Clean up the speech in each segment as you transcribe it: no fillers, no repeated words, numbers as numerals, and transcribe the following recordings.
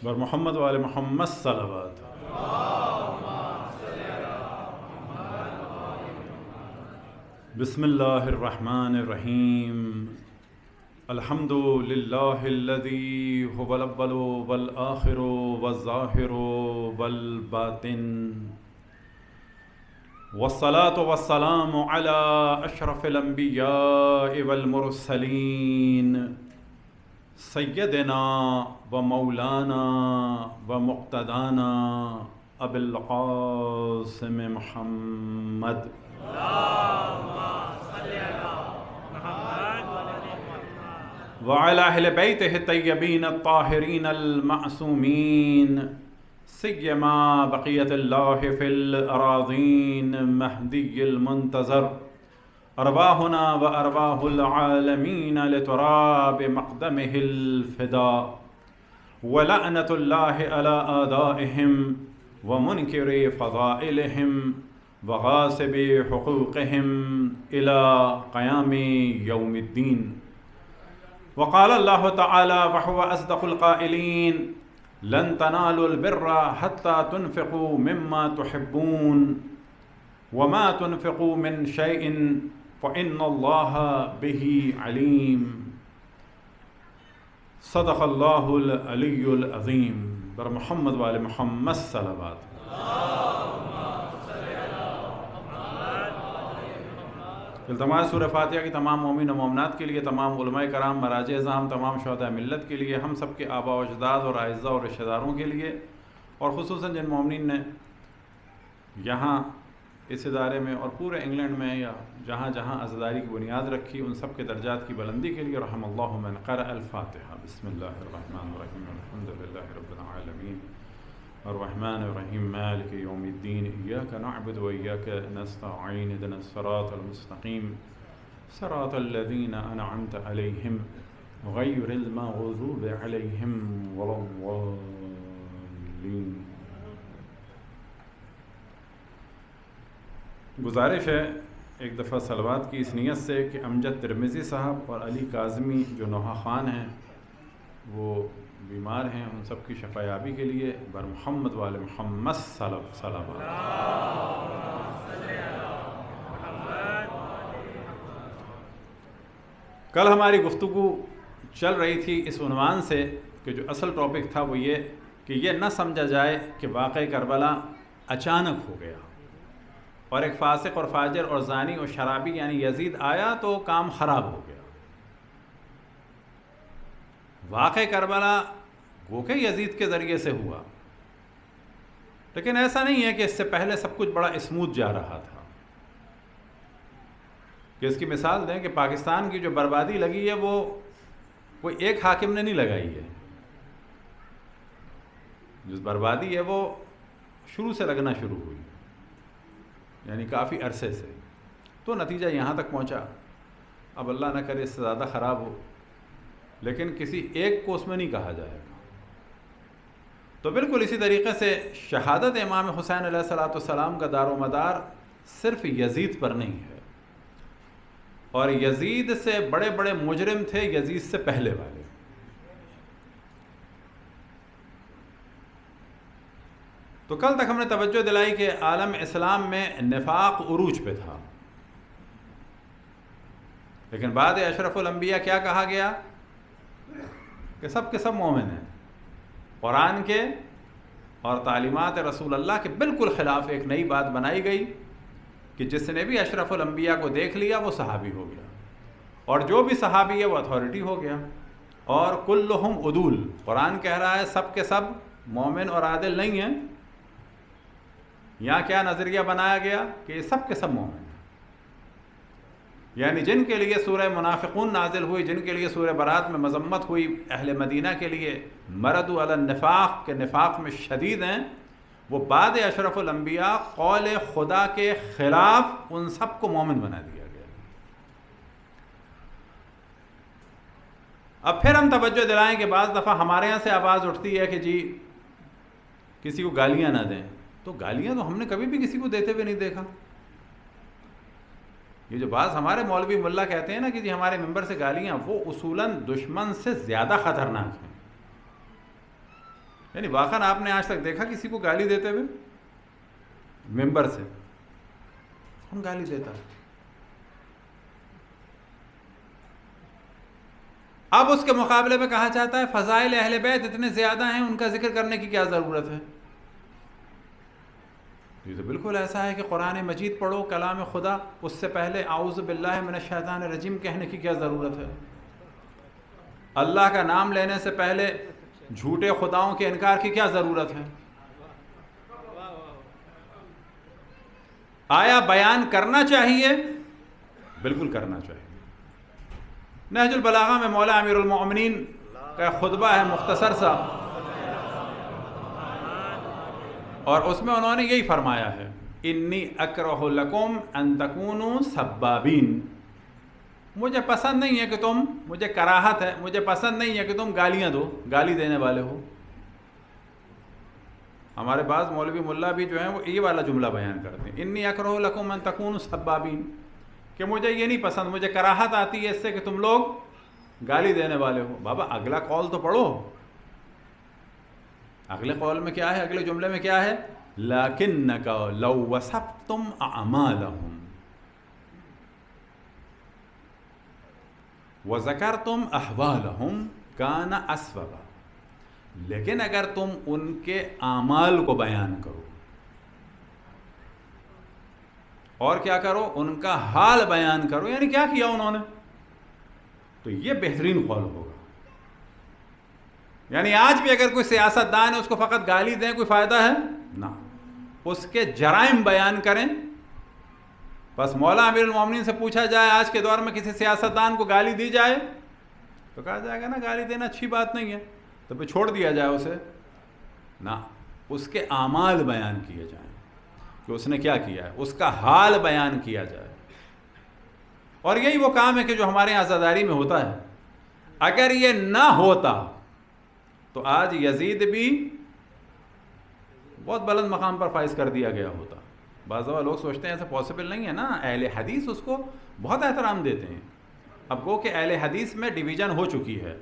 بر محمد وآل محمد صلوات. بسم اللہ الرحمن الرحیم. الحمد للہ الذی هو الاول والآخر والظاہر والباطن والصلاة والسلام علی اشرف الانبیاء والمرسلین سیدنا و مولانا و مقتدانا ابی القاسم محمد وعلى أهل بيته الطيبين الطاهرين المعصومين سيما بقية الله في الأراضين مهدي المنتظر أرواحنا وأرواح العالمين لتراب مقدمه الفداء ولعنة الله على أعدائهم ومنكر فضائلهم وغاصب حقوقهم إلى قيام يوم الدين. وقال الله تعالى وهو أصدق القائلين لن تنالوا البر حتى تنفقوا مما تحبون وما تنفقوا من شيء فإن الله به عليم. صدق الله العلي العظيم. بر محمد وآل محمد صلوات. التماس سورہ فاتحہ کی تمام مومن و مومنات کے لیے، تمام علماء کرام، مراجع اعظام، تمام شہداء ملت کے لیے، ہم سب کے آباء و اجداد اور اعزاء اور رشتہ داروں کے لیے، اور خصوصاً جن مومنین نے یہاں اس ادارے میں اور پورے انگلینڈ میں یا جہاں جہاں عزاداری کی بنیاد رکھی، ان سب کے درجات کی بلندی کے لیے. رحم اللہ من قرأ الفاتحہ. بسم اللہ الرحمن الرحیم. الحمد للہ رب العالمین الرحمن الرحیم مالک یوم الدین. ایاک نعبد و ایاک نستعین. اهدنا الصراط المستقیم صراط الذین انعمت علیہم غیر المغضوب علیہم ولا الضالین. گزارش ہے ایک دفعہ صلوات کی اس نیت سے کہ امجد ترمذی صاحب اور علی کاظمی جو نوحہ خان ہیں وہ بیمار ہیں، ان سب کی شفا یابی کے لیے بر محمد وآل محمد صلوات. کل ہماری گفتگو چل رہی تھی اس عنوان سے کہ جو اصل ٹاپک تھا وہ یہ کہ یہ نہ سمجھا جائے کہ واقعہ کربلا اچانک ہو گیا اور ایک فاسق اور فاجر اور زانی اور شرابی یعنی یزید آیا تو کام خراب ہو گیا. واقعہ کربلا گو کہ یزید کے ذریعے سے ہوا، لیکن ایسا نہیں ہے کہ اس سے پہلے سب کچھ بڑا اسموتھ جا رہا تھا. کہ اس کی مثال دیں کہ پاکستان کی جو بربادی لگی ہے وہ کوئی ایک حاکم نے نہیں لگائی ہے. جو بربادی ہے وہ شروع سے لگنا شروع ہوئی، یعنی کافی عرصے سے، تو نتیجہ یہاں تک پہنچا. اب اللہ نہ کرے اس سے زیادہ خراب ہو، لیکن کسی ایک کو اس میں نہیں کہا جائے گا. تو بالکل اسی طریقے سے شہادت امام حسین علیہ الصلوۃ والسلام کا دار و مدار صرف یزید پر نہیں ہے، اور یزید سے بڑے بڑے مجرم تھے یزید سے پہلے والے. تو کل تک ہم نے توجہ دلائی کہ عالم اسلام میں نفاق عروج پہ تھا، لیکن بعد اشرف الانبیاء کیا کہا گیا کہ سب کے سب مومن ہیں. قرآن کے اور تعلیمات رسول اللہ کے بالکل خلاف ایک نئی بات بنائی گئی کہ جس نے بھی اشرف الانبیاء کو دیکھ لیا وہ صحابی ہو گیا، اور جو بھی صحابی ہے وہ اتھارٹی ہو گیا. اور کلہم عدول، قرآن کہہ رہا ہے سب کے سب مومن اور عادل نہیں ہیں. یہاں کیا نظریہ بنایا گیا کہ یہ سب کے سب مومن ہیں، یعنی جن کے لیے سورہ منافقون نازل ہوئی، جن کے لیے سورہ برات میں مذمت ہوئی، اہل مدینہ کے لیے مردوا علی النفاق کے نفاق میں شدید ہیں، وہ بعد اشرف الانبیاء قول خدا کے خلاف ان سب کو مومن بنا دیا گیا. اب پھر ہم توجہ دلائیں کہ بعض دفعہ ہمارے یہاں سے آواز اٹھتی ہے کہ جی کسی کو گالیاں نہ دیں. تو گالیاں تو ہم نے کبھی بھی کسی کو دیتے ہوئے نہیں دیکھا. یہ جو بعض ہمارے مولوی ملا کہتے ہیں نا کہ جی ہمارے ممبر سے گالیاں، وہ اصولاً دشمن سے زیادہ خطرناک ہیں. یعنی واقعاً آپ نے آج تک دیکھا کسی کو گالی دیتے ہوئے ممبر سے؟ کون گالی دیتا ہے؟ اب اس کے مقابلے میں کہا جاتا ہے فضائل اہل بیت اتنے زیادہ ہیں، ان کا ذکر کرنے کی کیا ضرورت ہے؟ یہ تو بالکل ایسا ہے کہ قرآن مجید پڑھو، کلام خدا، اس سے پہلے اعوذ باللہ من الشیطان الرجیم کہنے کی کیا ضرورت ہے؟ اللہ کا نام لینے سے پہلے جھوٹے خداؤں کے انکار کی کیا ضرورت ہے؟ آیا بیان کرنا چاہیے؟ بالکل کرنا چاہیے۔ نہج البلاغہ میں مولا امیر المؤمنین کا خطبہ ہے مختصر سا، اور اس میں انہوں نے یہی فرمایا ہے انی اکرہ لکم ان تکونوا سبابین، مجھے پسند نہیں ہے کہ تم، مجھے کراہت ہے، مجھے پسند نہیں ہے کہ تم گالیاں دو، گالی دینے والے ہو۔ ہمارے بعض مولوی ملا بھی جو ہیں وہ یہ والا جملہ بیان کرتے ہیں انی اکرہ لکم ان تکونوا سبابین، کہ مجھے یہ نہیں پسند، مجھے کراہت آتی ہے اس سے کہ تم لوگ گالی دینے والے ہو۔ بابا اگلا قول تو پڑھو، اگلے قول میں کیا ہے، اگلے جملے میں کیا ہے؟ لَكِنَّكَ لَوْ وَصَفْتُمْ أَعْمَالَهُمْ وَذَكَرْتُمْ أَحْوَالَهُمْ كَانَ أَسْوَبًا، لیکن اگر تم ان کے اعمال کو بیان کرو اور کیا کرو، ان کا حال بیان کرو، یعنی کیا کیا انہوں نے، تو یہ بہترین قول ہوگا۔ یعنی آج بھی اگر کوئی سیاست دان ہے اس کو فقط گالی دیں کوئی فائدہ ہے؟ نہ، اس کے جرائم بیان کریں۔ بس مولا امیر المومنین سے پوچھا جائے آج کے دور میں کسی سیاست دان کو گالی دی جائے تو کہا جائے گا نا گالی دینا اچھی بات نہیں ہے، تو پھر چھوڑ دیا جائے اسے؟ نہ، اس کے اعمال بیان کیے جائیں کہ اس نے کیا کیا ہے، اس کا حال بیان کیا جائے۔ اور یہی وہ کام ہے کہ جو ہمارے یہاں عزاداری میں ہوتا ہے۔ اگر یہ نہ ہوتا تو آج یزید بھی بہت بلند مقام پر فائز کر دیا گیا ہوتا۔ بعض دفعہ لوگ سوچتے ہیں ایسا پاسبل نہیں ہے نا، اہل حدیث اس کو بہت احترام دیتے ہیں۔ اب گو کہ اہل حدیث میں ڈویژن ہو چکی ہے،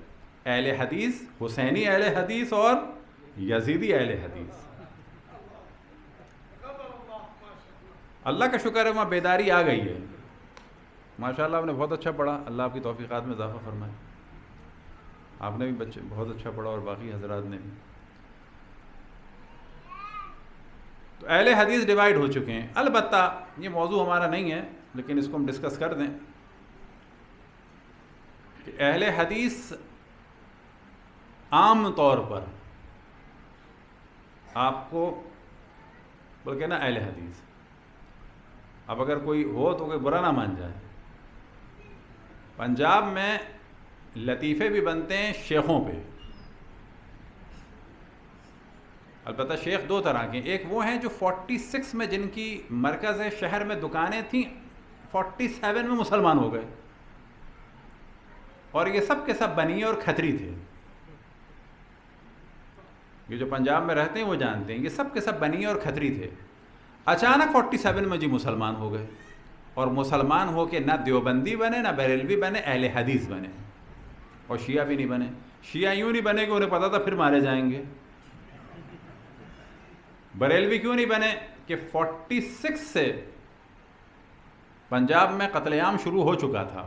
اہل حدیث، حسینی اہل حدیث اور یزیدی اہل حدیث۔ اللہ کا شکر ہے وہاں بیداری آ گئی ہے، ماشاءاللہ آپ نے بہت اچھا پڑھا، اللہ آپ کی توفیقات میں اضافہ فرمائے، آپ نے بھی بچے بہت اچھا پڑھا اور باقی حضرات نے بھی۔ تو اہل حدیث ڈیوائیڈ ہو چکے ہیں۔ البتہ یہ موضوع ہمارا نہیں ہے لیکن اس کو ہم ڈسکس کر دیں کہ اہل حدیث عام طور پر آپ کو بلکہ نا اہل حدیث، اب اگر کوئی ہو تو کوئی برا نہ مان جائے، پنجاب میں لطیفے بھی بنتے ہیں شیخوں پہ۔ البتہ شیخ دو طرح کے، ایک وہ ہیں جو 46 میں جن کی مرکز شہر میں دکانیں تھیں 47 میں مسلمان ہو گئے، اور یہ سب کے سب بنی اور کھتری تھے۔ یہ جو پنجاب میں رہتے ہیں وہ جانتے ہیں، یہ سب کے سب بنی اور کھتری تھے۔ اچانک 47 میں جی مسلمان ہو گئے، اور مسلمان ہو کے نہ دیوبندی بنے، نہ بریلوی بنے، اہل حدیث بنے، اور شیعہ بھی نہیں بنے۔ شیعہ یوں نہیں بنے کہ انہیں پتا تھا پھر مارے جائیں گے۔ بریلوی کیوں نہیں بنے کہ 46 سے پنجاب میں قتل عام شروع ہو چکا تھا،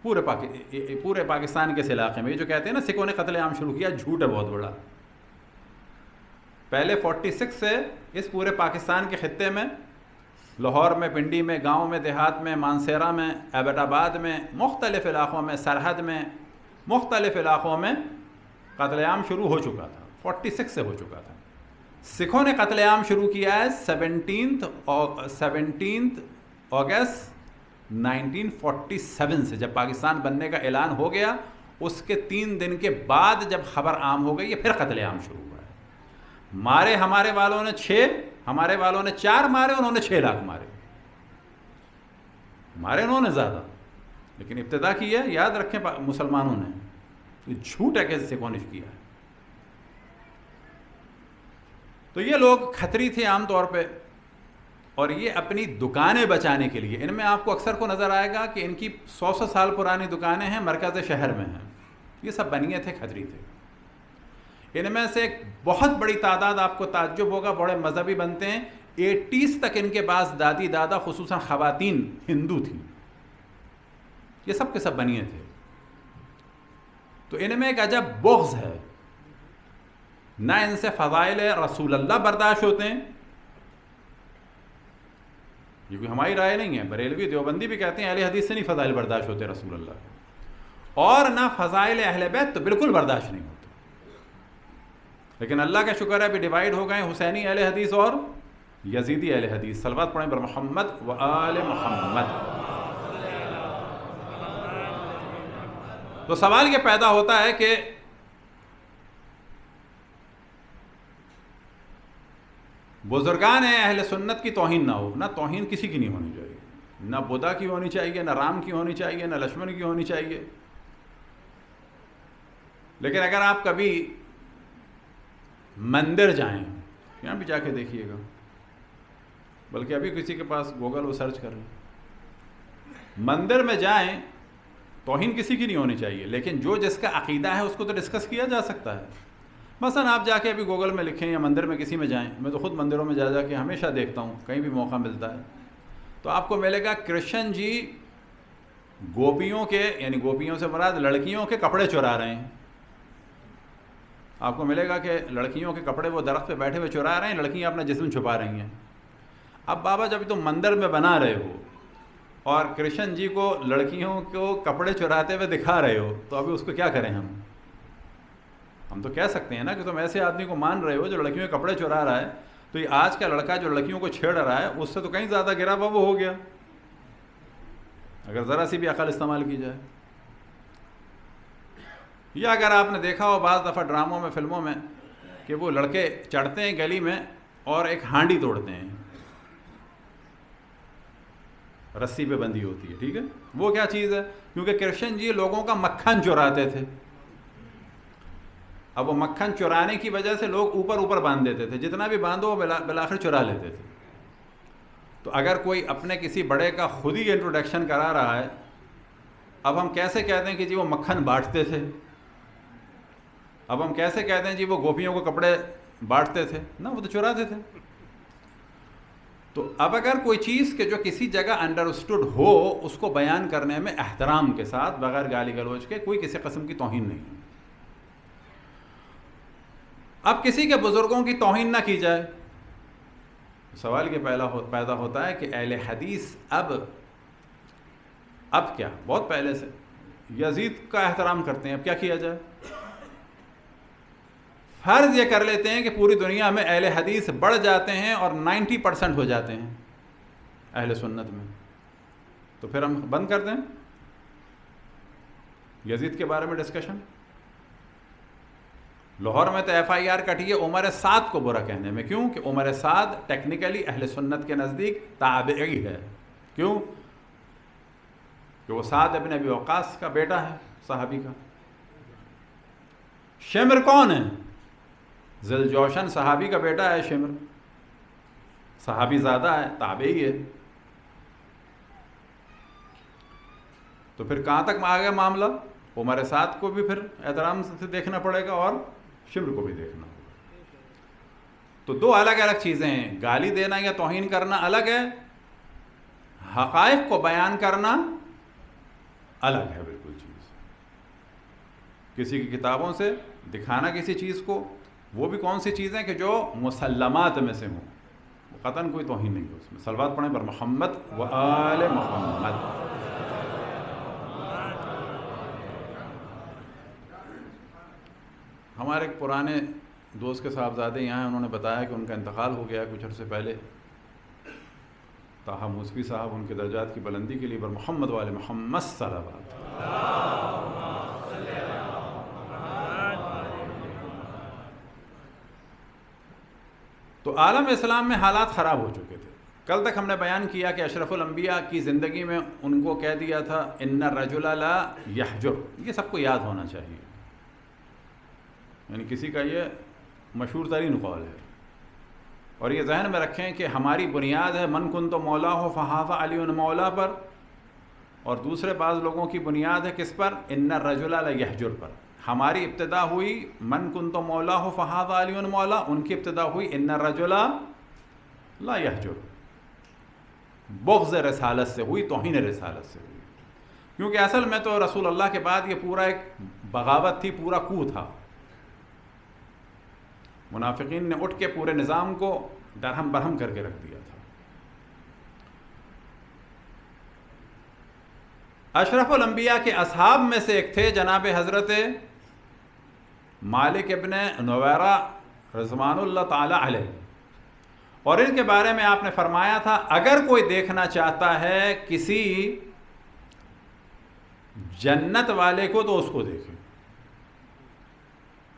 پورے پاکستان کے اس علاقے میں۔ یہ جو کہتے ہیں نا سکھوں نے قتل عام شروع کیا، جھوٹ ہے بہت بڑا۔ پہلے 46 سے اس پورے پاکستان کے خطے میں، لاہور میں، پنڈی میں، گاؤں میں، دیہات میں، مانسیرا میں، ایبٹ آباد میں، مختلف علاقوں میں، سرحد میں، مختلف علاقوں میں قتل عام شروع ہو چکا تھا، 46 سے ہو چکا تھا۔ سکھوں نے قتل عام شروع کیا ہے 17 اگست 1947 سے، جب پاکستان بننے کا اعلان ہو گیا اس کے 3 دن کے بعد جب خبر عام ہو گئی، یہ پھر قتل عام شروع ہوا ہے۔ مارے ہمارے والوں نے 6، ہمارے والوں نے 4 مارے، انہوں نے 6 لاکھ مارے۔ مارے انہوں نے زیادہ، لیکن ابتدا کی ہے، یاد رکھیں مسلمانوں نے، یہ جھوٹ ہے کہ سکھوں نے کیا ہے۔ تو یہ لوگ کھتری تھے عام طور پہ، اور یہ اپنی دکانیں بچانے کے لیے، ان میں آپ کو اکثر کو نظر آئے گا کہ ان کی 100 سال پرانی دکانیں ہیں، مرکز شہر میں ہیں، یہ سب بنیے تھے، کھتری تھے۔ ان میں سے ایک بہت بڑی تعداد، آپ کو تعجب ہوگا، بڑے مذہبی بنتے ہیں، 80s تک ان کے پاس دادی دادا خصوصاً خواتین ہندو تھیں، یہ سب کے سب بنیے تھے. تو ان میں ایک عجب بغض ہے، نہ ان سے فضائل رسول اللہ برداشت ہوتے ہیں، یہ کوئی ہماری رائے نہیں ہے، بریلوی دیوبندی بھی کہتے ہیں اہل حدیث سے نہیں فضائل برداشت ہوتے رسول اللہ کے، اور نہ فضائل اہل بیت تو بالکل برداشت نہیں ہوتے. لیکن اللہ کا شکر ہے ابھی ڈیوائیڈ ہو گئے حسینی اہل حدیث اور یزیدی اہل حدیث. صلوات پڑھیں بر محمد و آل محمد. تو سوال یہ پیدا ہوتا ہے کہ بزرگان اہل سنت کی توہین نہ ہو، نہ توہین کسی کی نہیں ہونی چاہیے، نہ بدھا کی ہونی چاہیے، نہ رام کی ہونی چاہیے، نہ لکشمن کی ہونی چاہیے. لیکن اگر آپ کبھی مندر جائیں، یہاں بھی جا کے دیکھیے گا، بلکہ ابھی کسی کے پاس گوگل وہ سرچ کر لیں، مندر میں جائیں، توہین کسی کی نہیں ہونی چاہیے، لیکن جو جس کا عقیدہ ہے اس کو تو ڈسکس کیا جا سکتا ہے. مثلا آپ جا کے ابھی گوگل میں لکھیں یا مندر میں کسی میں جائیں، میں تو خود مندروں میں جا کے ہمیشہ دیکھتا ہوں، کہیں بھی موقع ملتا ہے تو آپ کو ملے گا کرشن جی گوپیوں کے، یعنی گوپیوں سے مراد لڑکیوں کے کپڑے چرا رہے ہیں. آپ کو ملے گا کہ لڑکیوں کے کپڑے وہ درخت پہ بیٹھے ہوئے چرا رہے ہیں، لڑکیاں اپنا جسم چھپا رہی ہیں. اب بابا جب تم مندر میں بنا رہے ہو اور کرشن جی کو لڑکیوں کو کپڑے چراتے ہوئے دکھا رہے ہو تو ابھی اس کو کیا کریں ہم تو کہہ سکتے ہیں نا کہ تم ایسے آدمی کو مان رہے ہو جو لڑکیوں کے کپڑے چرا رہا ہے، تو یہ آج کا لڑکا جو لڑکیوں کو چھیڑ رہا ہے اس سے تو کہیں زیادہ گرا ہوا وہ ہو گیا، اگر ذرا سی بھی عقل استعمال کی جائے. یا اگر آپ نے دیکھا ہو بعض دفعہ ڈراموں میں، فلموں میں، کہ وہ لڑکے چڑھتے ہیں گلی میں اور ایک ہانڈی توڑتے ہیں، رسی پہ بندھی ہوتی ہے، ٹھیک ہے، وہ کیا چیز ہے؟ کیونکہ کرشن جی لوگوں کا مکھن چراتے تھے. اب وہ مکھن چرانے کی وجہ سے لوگ اوپر باندھ دیتے تھے، جتنا بھی باندھو وہ بالآخر چرا لیتے تھے. تو اگر کوئی اپنے کسی بڑے کا خود ہی انٹروڈکشن کرا رہا ہے، اب ہم کیسے کہتے ہیں کہ جی وہ مکھن بانٹتے تھے؟ اب ہم کیسے کہتے ہیں جی وہ گوپیوں کو کپڑے بانٹتے تھے؟ نہ، وہ تو چراتے تھے. تو اب اگر کوئی چیز کہ جو کسی جگہ انڈرسٹوڈ ہو اس کو بیان کرنے میں احترام کے ساتھ، بغیر گالی گلوچ کے، کوئی کسی قسم کی توہین نہیں. اب کسی کے بزرگوں کی توہین نہ کی جائے. سوال یہ پیدا ہوتا ہے کہ اہل حدیث اب کیا، بہت پہلے سے یزید کا احترام کرتے ہیں، اب کیا کیا جائے؟ فرض یہ کر لیتے ہیں کہ پوری دنیا میں اہل حدیث بڑھ جاتے ہیں اور 90% ہو جاتے ہیں اہل سنت میں، تو پھر ہم بند کر دیں یزید کے بارے میں ڈسکشن. لاہور میں تو FIR کٹی ہے عمر سعد کو برا کہنے میں. کیوں؟ کہ عمر سعد ٹیکنیکلی اہل سنت کے نزدیک تابعی ہے. کیوں؟ کہ وہ سعد ابن ابی وقاص کا بیٹا ہے، صحابی کا. شمر کون ہے؟ ذوالجوشن صحابی کا بیٹا ہے. شمر صحابی زادہ ہے، تابعی ہے. تو پھر کہاں تک آ گیا معاملہ؟ عمر سعد کو بھی پھر احترام سے دیکھنا پڑے گا اور شمر کو بھی دیکھنا ہوگا. تو دو الگ الگ چیزیں ہیں، گالی دینا یا توہین کرنا الگ ہے، حقائق کو بیان کرنا الگ ہے بالکل چیز. کسی کی کتابوں سے دکھانا کسی چیز کو، وہ بھی کون سی چیزیں کہ جو مسلمات میں سے ہوں، قطعاً کوئی توہین نہیں ہے اس میں. صلوات پڑھیں بر محمد و آل محمد. ہمارے ایک پرانے دوست کے صاحبزادے یہاں ہیں، انہوں نے بتایا کہ ان کا انتقال ہو گیا کچھ عرصے پہلے. طاہا موسوی صاحب ان کے درجات کی بلندی کے لیے بر محمد و آل محمد صلوات. تو عالم اسلام میں حالات خراب ہو چکے تھے. کل تک ہم نے بیان کیا کہ اشرف الانبیاء کی زندگی میں ان کو کہہ دیا تھا ان الرجل لا یحجر. یہ سب کو یاد ہونا چاہیے، یعنی کسی کا یہ مشہور ترین قول ہے. اور یہ ذہن میں رکھیں کہ ہماری بنیاد ہے من کنت مولا ہو فہذا علی مولا پر، اور دوسرے بعض لوگوں کی بنیاد ہے کس پر؟ ان الرجل لا یحجر پر. ہماری ابتدا ہوئی من کنت مولاہ فہذا علی مولا، ان کی ابتدا ہوئی ان الرجل لا یحجر، بغض رسالت سے ہوئی، توہین رسالت سے ہوئی، کیونکہ اصل میں تو رسول اللہ کے بعد یہ پورا ایک بغاوت تھی، پورا کو تھا۔ منافقین نے اٹھ کے پورے نظام کو درہم برہم کر کے رکھ دیا تھا۔ اشرف الانبیاء کے اصحاب میں سے ایک تھے جناب حضرت مالک ابن نویرہ رضوان اللہ تعالی علیہ، اور ان کے بارے میں آپ نے فرمایا تھا اگر کوئی دیکھنا چاہتا ہے کسی جنت والے کو تو اس کو دیکھے۔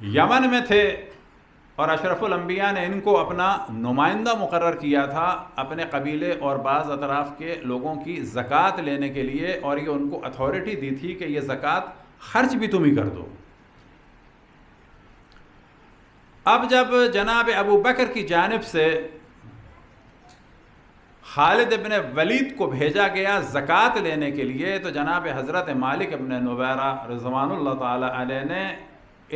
یمن میں تھے اور اشرف الانبیاء نے ان کو اپنا نمائندہ مقرر کیا تھا اپنے قبیلے اور بعض اطراف کے لوگوں کی زکوٰۃ لینے کے لیے، اور یہ ان کو اتھارٹی دی تھی کہ یہ زکوٰۃ خرچ بھی تم ہی کر دو۔ اب جب جناب ابو بکر کی جانب سے خالد ابن ولید کو بھیجا گیا زکوٰۃ لینے کے لیے، تو جناب حضرت مالک ابن نویرہ رضوان اللہ تعالی علیہ نے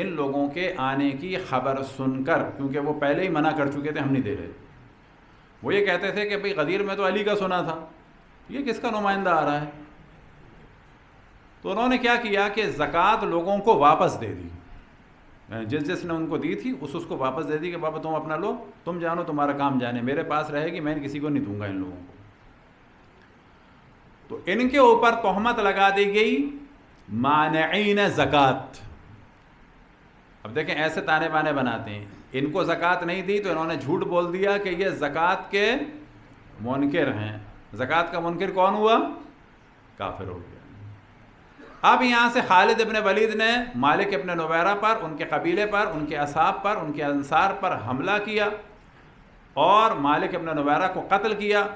ان لوگوں کے آنے کی خبر سن کر، کیونکہ وہ پہلے ہی منع کر چکے تھے ہم نہیں دے رہے، وہ یہ کہتے تھے کہ بھئی غدیر میں تو علی کا سنا تھا، یہ کس کا نمائندہ آ رہا ہے؟ تو انہوں نے کیا کیا کہ زکوٰۃ لوگوں کو واپس دے دی، جس نے ان کو دی تھی اس کو واپس دے دی کہ بابا تم اپنا لو، تم جانو تمہارا کام جانے، میرے پاس رہے گی، میں کسی کو نہیں دوں گا ان لوگوں کو۔ تو ان کے اوپر تہمت لگا دی گئی مانعین زکوٰۃ۔ اب دیکھیں ایسے تانے بانے بناتے ہیں، ان کو زکوٰۃ نہیں دی تو انہوں نے جھوٹ بول دیا کہ یہ زکوٰۃ کے منکر ہیں۔ زکوٰۃ کا منکر کون ہوا؟ کافر ہو گیا۔ اب یہاں سے خالد ابن ولید نے مالک ابن نویرہ پر، ان کے قبیلے پر، ان کے اصحاب پر، ان کے انصار پر حملہ کیا اور مالک ابن نویرہ کو قتل کیا۔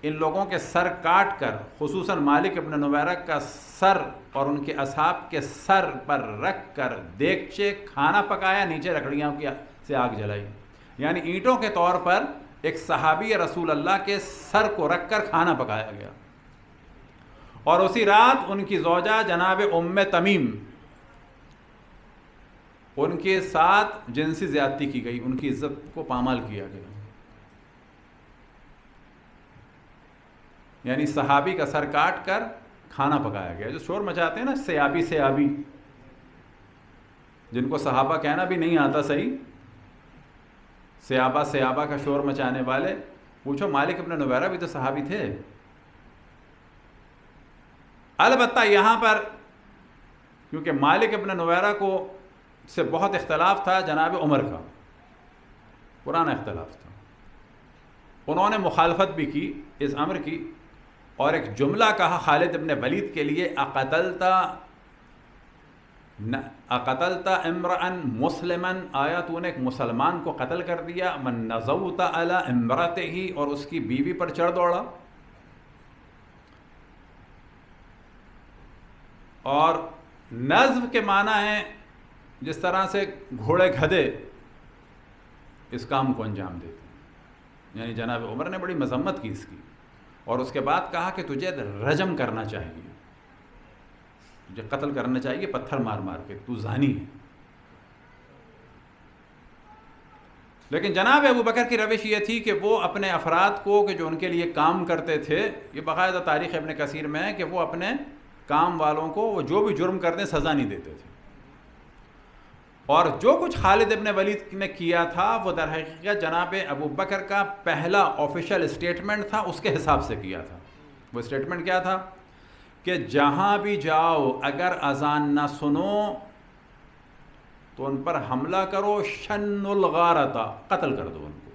ان لوگوں کے سر کاٹ کر، خصوصاً مالک ابن نویرہ کا سر اور ان کے اصحاب کے سر پر رکھ کر دیگچے کھانا پکایا، نیچے لکڑیاں سے آگ جلائی، یعنی اینٹوں کے طور پر ایک صحابی رسول اللہ کے سر کو رکھ کر کھانا پکایا گیا۔ اور اسی رات ان کی زوجہ جناب ام تمیم، ان کے ساتھ جنسی زیادتی کی گئی، ان کی عزت کو پامال کیا گیا، یعنی صحابی کا سر کاٹ کر کھانا پکایا گیا۔ جو شور مچاتے ہیں نا سیابی، جن کو صحابہ کہنا بھی نہیں آتا صحیح، سیابہ کا شور مچانے والے، پوچھو مالک ابن نویرہ بھی تو صحابی تھے۔ البتہ یہاں پر کیونکہ مالک ابن نویرہ کو سے بہت اختلاف تھا جناب عمر کا، پرانا اختلاف تھا، انہوں نے مخالفت بھی کی اس امر کی، اور ایک جملہ کہا خالد ابن ولید کے لیے، اقتلت امرأ مسلما، آیا تو نے ایک مسلمان کو قتل کر دیا، من نزوت علی امرأته، اور اس کی بیوی پر چڑھ دوڑا۔ اور نزو کے معنی ہے جس طرح سے گھوڑے گھدے اس کام کو انجام دیتے ہیں، یعنی جناب عمر نے بڑی مذمت کی اس کی، اور اس کے بعد کہا کہ تجھے رجم کرنا چاہیے، تجھے قتل کرنا چاہیے پتھر مار مار کے، تو زانی ہے۔ لیکن جناب ابو بکر کی روش یہ تھی کہ وہ اپنے افراد کو کہ جو ان کے لیے کام کرتے تھے، یہ باقاعدہ تاریخ ابن کثیر میں ہے کہ وہ اپنے کام والوں کو وہ جو بھی جرم کر دیں سزا نہیں دیتے تھے، اور جو کچھ خالد ابن ولید نے کیا تھا وہ در حقیقت جناب ابو بکر کا پہلا آفیشیل اسٹیٹمنٹ تھا، اس کے حساب سے کیا تھا۔ وہ اسٹیٹمنٹ کیا تھا کہ جہاں بھی جاؤ اگر اذان نہ سنو تو ان پر حملہ کرو، شن الغارتا، قتل کر دو ان کو،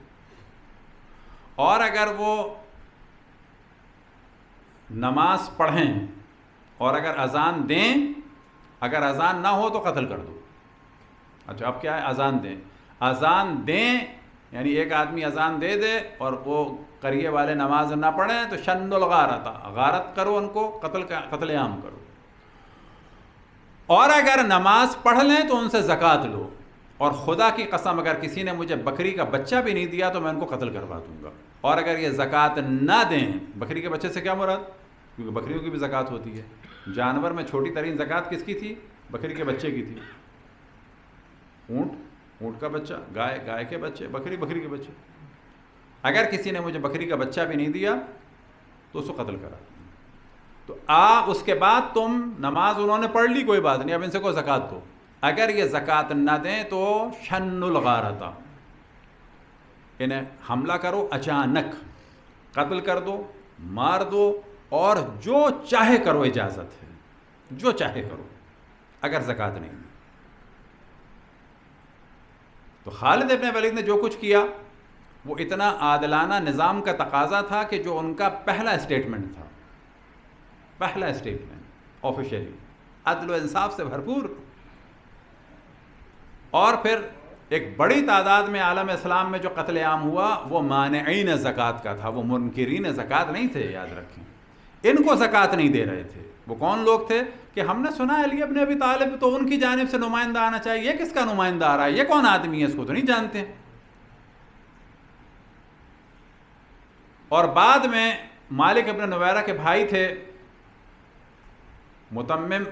اور اگر وہ نماز پڑھیں اور اگر اذان دیں، اگر اذان نہ ہو تو قتل کر دو۔ اچھا اب کیا ہے؟ اذان دیں یعنی ایک آدمی اذان دے دے اور وہ قریے والے نماز نہ پڑھیں تو شن الغارتا، غارت کرو ان کو، قتل عام کرو، اور اگر نماز پڑھ لیں تو ان سے زکوٰۃ لو، اور خدا کی قسم اگر کسی نے مجھے بکری کا بچہ بھی نہیں دیا تو میں ان کو قتل کروا دوں گا، اور اگر یہ زکوٰۃ نہ دیں، بکری کے بچے سے کیا مراد؟ کیونکہ بکریوں کی بھی زکوٰۃ ہوتی ہے، جانور میں چھوٹی ترین زکوٰۃ کس کی تھی؟ بکری کے بچے کی تھی۔ اونٹ کا بچہ، گائے کے بچے، بکری کے بچے. اگر کسی نے مجھے بکری کا بچہ بھی نہیں دیا تو اس کو قتل کرا. تو اس کے بعد تم نماز انہوں نے پڑھ لی، کوئی بات نہیں، اب ان سے کو زکوٰۃ دو. اگر یہ زکوٰۃ نہ دیں تو شن الغارتا، انہیں حملہ کرو، اچانک قتل کر دو، مار دو، اور جو چاہے کرو، اجازت ہے، جو چاہے کرو اگر زکوٰۃ نہیں دی. تو خالد ابن ولید نے جو کچھ کیا وہ اتنا عادلانہ نظام کا تقاضا تھا کہ جو ان کا پہلا اسٹیٹمنٹ تھا، پہلا اسٹیٹمنٹ آفیشیلی، عدل و انصاف سے بھرپور. اور پھر ایک بڑی تعداد میں عالم اسلام میں جو قتل عام ہوا وہ مانعین زکوٰۃ کا تھا، وہ منکرین زکوٰۃ نہیں تھے، یاد رکھیں. ان کو زکوٰۃ نہیں دے رہے تھے. وہ کون لوگ تھے کہ ہم نے سنا علی ابن ابی طالب تو ان کی جانب سے نمائندہ آنا چاہیے، یہ کس کا نمائندہ آ رہا ہے، یہ کون آدمی ہے، اس کو تو نہیں جانتے. اور بعد میں مالک ابن نویرہ کے بھائی تھے متمم،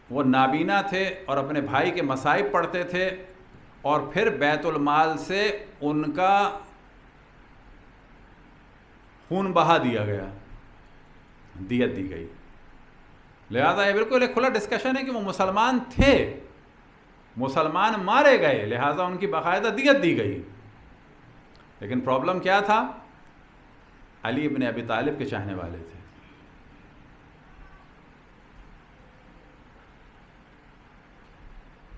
وہ نابینا تھے اور اپنے بھائی کے مصائب پڑھتے تھے، اور پھر بیت المال سے ان کا خون بہا دیا گیا، دیت دی گئی. لہذا یہ بالکل ایک کھلا ڈسکشن ہے کہ وہ مسلمان تھے، مسلمان مارے گئے، لہذا ان کی باقاعدہ دیت دی گئی. لیکن پرابلم کیا تھا، علی ابن ابی طالب کے چاہنے والے تھے.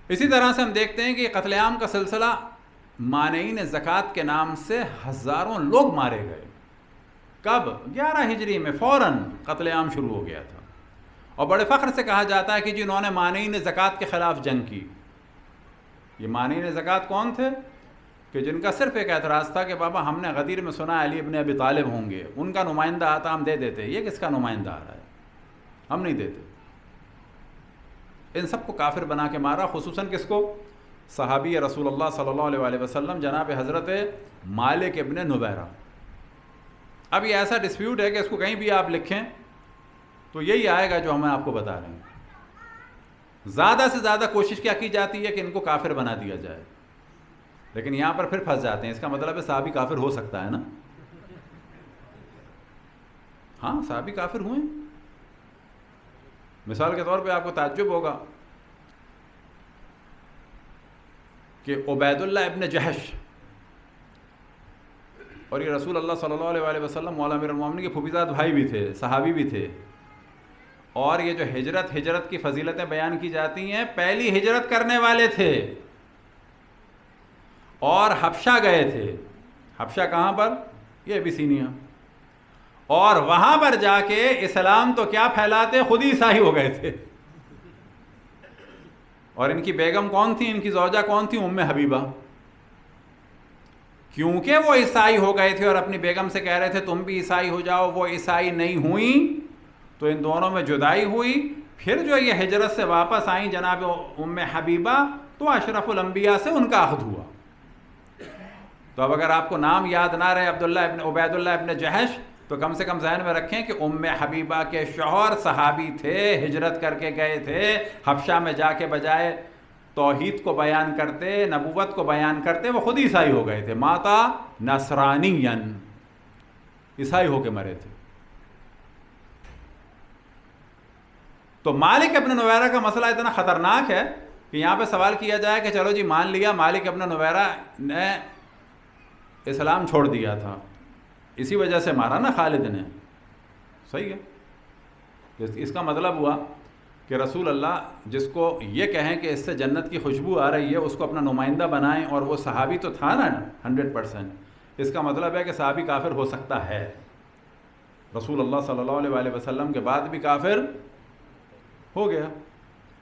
اسی طرح سے ہم دیکھتے ہیں کہ قتل عام کا سلسلہ مانعین زکوٰۃ کے نام سے ہزاروں لوگ مارے گئے. کب؟ 11 ہجری میں فوراً قتل عام شروع ہو گیا تھا. اور بڑے فخر سے کہا جاتا ہے کہ جنہوں نے مانعین زکوٰۃ کے خلاف جنگ کی. یہ مانعین زکوٰۃ کون تھے؟ کہ جن کا صرف ایک اعتراض تھا کہ بابا ہم نے غدیر میں سنا علی ابن ابی طالب ہوں گے، ان کا نمائندہ آتا ہم دے دیتے، یہ کس کا نمائندہ آ رہا ہے، ہم نہیں دیتے. ان سب کو کافر بنا کے مارا. خصوصاً کس کو؟ صحابی رسول اللہ صلی اللہ علیہ وآلہ وسلم جناب حضرت مالک ابن نویرہ. اب یہ ایسا ڈسپیوٹ ہے کہ اس کو کہیں بھی آپ لکھیں تو یہی آئے گا جو ہم آپ کو بتا رہے ہیں. زیادہ سے زیادہ کوشش کیا کی جاتی ہے کہ ان کو کافر بنا دیا جائے، لیکن یہاں پر پھر پھنس جاتے ہیں. اس کا مطلب ہے صحابی کافر ہو سکتا ہے نا؟ ہاں صحابی کافر ہوئے. مثال کے طور پہ آپ کو تعجب ہوگا کہ عبید اللہ ابن جہش، اور یہ رسول اللہ صلی اللہ علیہ وآلہ وسلم مولا امیر المومنین کے پھوپھیزاد بھائی بھی تھے، صحابی بھی تھے. اور یہ جو ہجرت کی فضیلتیں بیان کی جاتی ہیں، پہلی ہجرت کرنے والے تھے اور حبشہ گئے تھے. حبشہ کہاں پر؟ یہ ابیسینیا. اور وہاں پر جا کے اسلام تو کیا پھیلاتے، خود ہی عیسائی ہو گئے تھے. اور ان کی بیگم کون تھی، ان کی زوجہ کون تھی؟ ام حبیبہ. کیونکہ وہ عیسائی ہو گئے تھے اور اپنی بیگم سے کہہ رہے تھے تم بھی عیسائی ہو جاؤ، وہ عیسائی نہیں ہوئیں تو ان دونوں میں جدائی ہوئی. پھر جو یہ ہجرت سے واپس آئیں جناب ام حبیبہ، تو اشرف الانبیاء سے ان کا عہد ہوا. تو اب اگر آپ کو نام یاد نہ رہے عبید اللہ ابن جہش، تو کم سے کم ذہن میں رکھیں کہ ام حبیبہ کے شوہر صحابی تھے، ہجرت کر کے گئے تھے حبشہ میں. جا کے بجائے توحید کو بیان کرتے، نبوت کو بیان کرتے، وہ خود عیسائی ہو گئے تھے. ماتا نصرانین، عیسائی ہو کے مرے تھے. تو مالک ابن نویرہ کا مسئلہ اتنا خطرناک ہے کہ یہاں پہ سوال کیا جائے کہ چلو جی مان لیا مالک ابن نویرہ نے اسلام چھوڑ دیا تھا، اسی وجہ سے مارا نا خالد نے، صحیح ہے. اس کا مطلب ہوا کہ رسول اللہ جس کو یہ کہیں کہ اس سے جنت کی خوشبو آ رہی ہے، اس کو اپنا نمائندہ بنائیں، اور وہ صحابی تو تھا نا 100%. اس کا مطلب ہے کہ صحابی کافر ہو سکتا ہے. رسول اللہ صلی اللہ علیہ وآلہ وسلم کے بعد بھی کافر ہو گیا.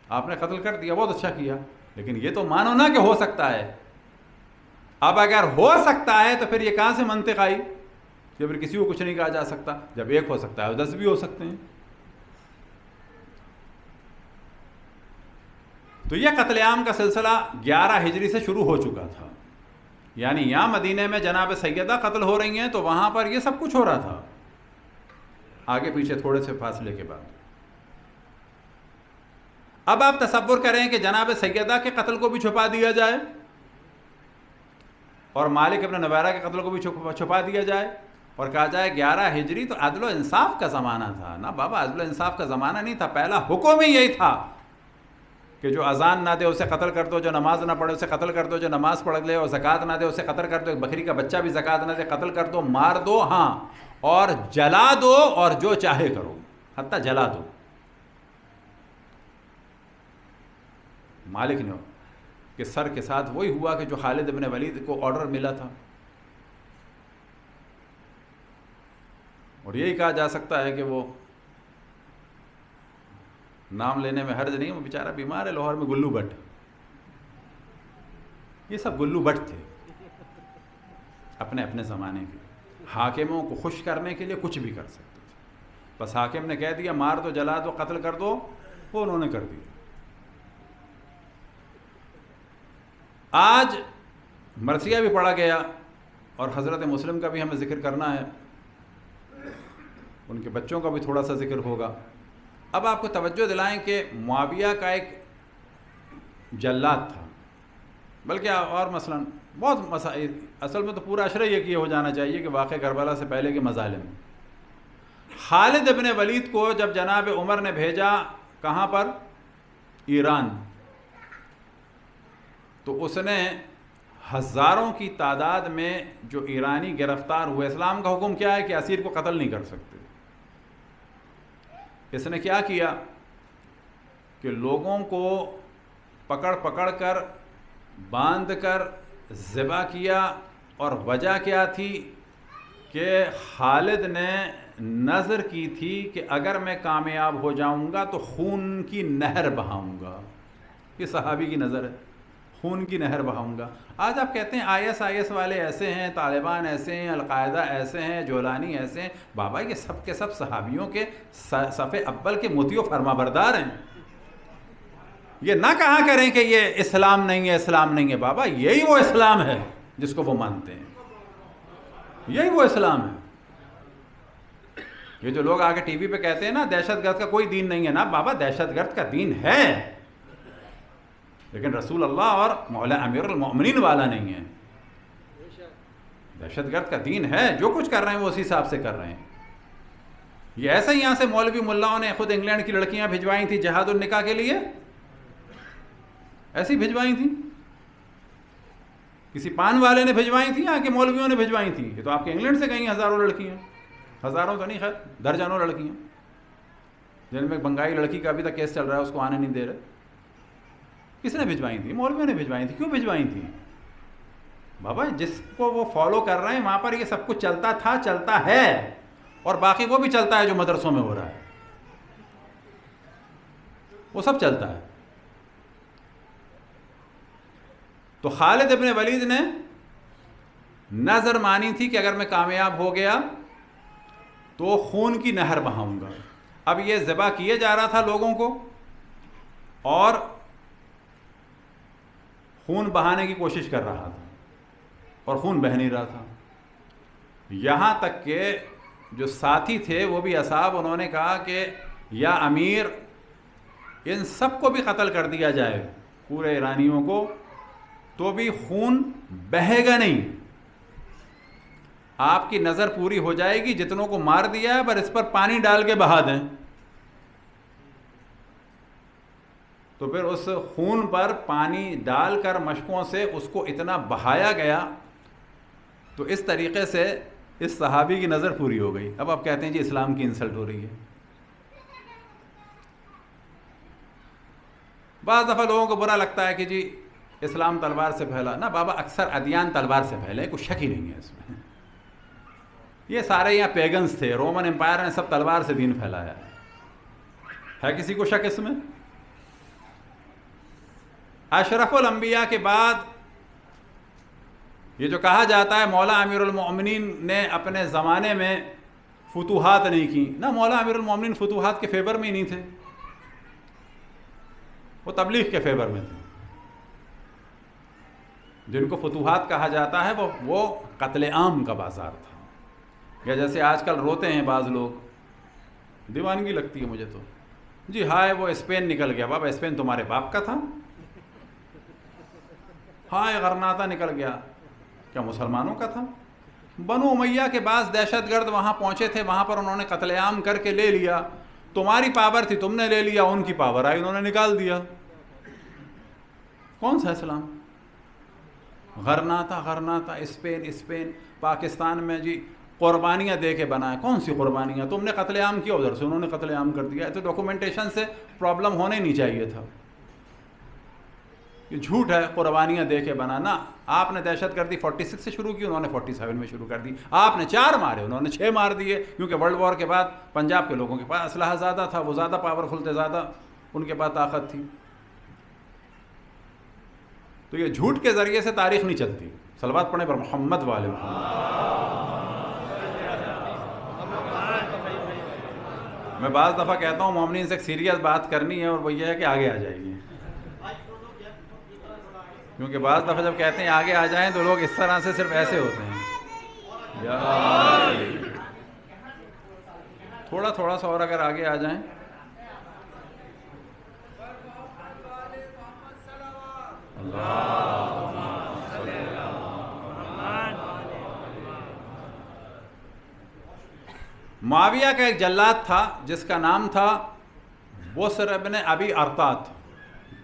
آپ نے قتل کر دیا، بہت اچھا کیا، لیکن یہ تو مانو نا کہ ہو سکتا ہے. اب اگر ہو سکتا ہے تو پھر یہ کہاں سے منطق آئی کہ پھر کسی کو کچھ نہیں کہا جا سکتا؟ جب ایک ہو سکتا ہے 10 بھی ہو سکتے ہیں. تو یہ قتل عام کا سلسلہ 11 ہجری سے شروع ہو چکا تھا. یعنی یہاں مدینے میں جناب سیدہ قتل ہو رہی ہیں تو وہاں پر یہ سب کچھ ہو رہا تھا، آگے پیچھے تھوڑے سے فاصلے کے بعد. اب آپ تصور کریں کہ جناب سیدہ کے قتل کو بھی چھپا دیا جائے اور مالک ابن نویرہ کے قتل کو بھی چھپا دیا جائے اور کہا جائے 11 ہجری تو عدل و انصاف کا زمانہ تھا. نا بابا، عدل و انصاف کا زمانہ نہیں تھا. پہلا حکم ہی یہی تھا کہ جو اذان نہ دے اسے قتل کر دو، جو نماز نہ پڑھے اسے قتل کر دو، جو نماز پڑھ لے اور زکوٰۃ نہ دے اسے قتل کر دو، ایک بکری کا بچہ بھی زکوٰۃ نہ دے قتل کر دو، مار دو، ہاں، اور جلا دو، اور جو چاہے کرو، حتیٰ جلا دو. مالک نے کہ سر کے ساتھ وہی ہوا کہ جو خالد بن ولید کو آرڈر ملا تھا. اور یہی کہا جا سکتا ہے کہ وہ نام لینے میں حرج نہیں، وہ بیچارہ بیمار ہے لاہور میں، گلو بٹ. یہ سب گلو بٹ تھے اپنے اپنے زمانے کے. حاکموں کو خوش کرنے کے لیے کچھ بھی کر سکتے تھے. بس حاکم نے کہہ دیا مار دو، جلا دو، قتل کر دو، وہ انہوں نے کر دیا. آج مرثیہ بھی پڑھا گیا اور حضرت مسلم کا بھی ہمیں ذکر کرنا ہے، ان کے بچوں کا بھی تھوڑا سا ذکر ہوگا. اب آپ کو توجہ دلائیں کہ معاویہ کا ایک جلاد تھا، بلکہ اور مثلا بہت مسائل، اصل میں تو پورا اشرہ یہ کہ ہو جانا چاہیے کہ واقع کربلا سے پہلے کے مظالم. خالد ابن ولید کو جب جناب عمر نے بھیجا کہاں پر؟ ایران، تو اس نے ہزاروں کی تعداد میں جو ایرانی گرفتار ہوئے، اسلام کا حکم کیا ہے کہ اسیر کو قتل نہیں کر سکتے. اس نے کیا کیا کہ لوگوں کو پکڑ پکڑ کر باندھ کر ذبح کیا. اور وجہ کیا تھی کہ خالد نے نظر کی تھی کہ اگر میں کامیاب ہو جاؤں گا تو خون کی نہر بہاؤں گا. یہ صحابی کی نظر ہے، خون کی نہر بہاؤں گا. آج آپ کہتے ہیں IS والے ایسے ہیں، طالبان ایسے ہیں، القاعدہ ایسے ہیں، جولانی ایسے ہیں. بابا یہ سب کے سب صحابیوں کے صف اول کے مطیع و فرما بردار ہیں. یہ نہ کہا کریں کہ یہ اسلام نہیں ہے، اسلام نہیں ہے. بابا یہی وہ اسلام ہے جس کو وہ مانتے ہیں، یہی وہ اسلام ہے. یہ جو لوگ آگے ٹی وی پہ کہتے ہیں نا دہشت گرد کا کوئی دین نہیں ہے، نا بابا دہشت گرد کا دین ہے، لیکن رسول اللہ اور مولا امیر المؤمنین والا نہیں ہے. دہشت گرد کا دین ہے، جو کچھ کر رہے ہیں وہ اسی حساب سے کر رہے ہیں. یہ ایسے ہی یہاں سے مولوی ملاؤں نے خود انگلینڈ کی لڑکیاں بھجوائی تھیں جہاد النکاح کے لیے، ایسی بھجوائی تھیں. کسی پان والے نے بھجوائی تھیں یا کہ مولویوں نے بھجوائی تھیں؟ یہ تو آپ کے انگلینڈ سے گئی ہیں ہزاروں لڑکیاں، ہزاروں تو نہیں، خیر درجنوں لڑکیاں، جن میں بنگائی لڑکی کا ابھی تک کیس چل رہا ہے، اس کو آنے نہیں دے رہے. کس نے بھجوائی تھی؟ مولویوں نے بھجوائی تھی. کیوں بھجوائی تھی؟ بابا جس کو وہ فالو کر رہے ہیں وہاں پر یہ سب کچھ چلتا تھا، چلتا ہے، اور باقی وہ بھی چلتا ہے جو مدرسوں میں ہو رہا ہے، وہ سب چلتا ہے. تو خالد ابن ولید نے نظر مانی تھی کہ اگر میں کامیاب ہو گیا تو خون کی نہر بہاؤں گا. اب یہ ذبح کیے جا رہا تھا لوگوں کو اور خون بہانے کی کوشش کر رہا تھا اور خون بہہ نہیں رہا تھا. یہاں تک کہ جو ساتھی تھے وہ بھی اصحاب، انہوں نے کہا کہ یا امیر ان سب کو بھی قتل کر دیا جائے، پورے ایرانیوں کو، تو بھی خون بہے گا نہیں. آپ کی نظر پوری ہو جائے گی، جتنوں کو مار دیا ہے پر اس پر پانی ڈال کے بہا دیں. تو پھر اس خون پر پانی ڈال کر مشکوں سے اس کو اتنا بہایا گیا، تو اس طریقے سے اس صحابی کی نظر پوری ہو گئی. اب آپ کہتے ہیں جی اسلام کی انسلٹ ہو رہی ہے. بعض دفعہ لوگوں کو برا لگتا ہے کہ جی اسلام تلوار سے پھیلا. نہ بابا، اکثر ادیان تلوار سے پھیلے، کوئی شک ہی نہیں ہے اس میں. یہ سارے یہاں پیگنز تھے، رومن امپائر نے سب تلوار سے دین پھیلایا ہے کسی کو شک اس میں؟ اشرف الانبیاء کے بعد یہ جو کہا جاتا ہے مولا امیر المؤمنین نے اپنے زمانے میں فتوحات نہیں کی، نہ مولا امیر المؤمنین فتوحات کے فیور میں ہی نہیں تھے، وہ تبلیغ کے فیور میں تھے. جن کو فتوحات کہا جاتا ہے وہ قتل عام کا بازار تھا. یا جیسے آج کل روتے ہیں بعض لوگ، دیوانگی لگتی ہے مجھے تو، جی ہائے وہ اسپین نکل گیا. بابا اسپین تمہارے باپ کا تھا؟ ہائے غرناطہ نکل گیا. کیا مسلمانوں کا تھا؟ بنو امیہ کے بعض دہشت گرد وہاں پہنچے تھے، وہاں پر انہوں نے قتل عام کر کے لے لیا. تمہاری پاور تھی، تم نے لے لیا، ان کی پاور آئی، انہوں نے نکال دیا. کون سا اسلام؟ غرناطہ اسپین پاکستان میں جی قربانیاں دے کے بنائے. کون سی قربانیاں؟ تم نے قتل عام کیا ادھر سے، انہوں نے قتل عام کر دیا. تو ڈاکومنٹیشن سے پرابلم ہونے نہیں چاہیے تھا. یہ جھوٹ ہے قربانیاں دے کے بنانا. آپ نے دہشت گردی 46 سے شروع کی، انہوں نے 47 میں شروع کر دی. آپ نے 4 مارے، انہوں نے 6 مار دیے، کیونکہ ورلڈ وار کے بعد پنجاب کے لوگوں کے پاس اسلحہ زیادہ تھا، وہ زیادہ پاورفل تھے، زیادہ ان کے پاس طاقت تھی. تو یہ جھوٹ کے ذریعے سے تاریخ نہیں چلتی. صلوات پڑھیں پر محمد والے محمد. میں بعض دفعہ کہتا ہوں مومنین سے ایک سیریس بات کرنی ہے، اور وہ یہ ہے کہ آگے آ جائیے. کیونکہ بعض دفعہ جب کہتے ہیں آگے آ جائیں تو لوگ اس طرح سے صرف ایسے ہوتے ہیں. تھوڑا سا اور اگر آگے آ جائیں. معاویہ کا ایک جلاد تھا جس کا نام تھا بصر ابن ابی ارطات.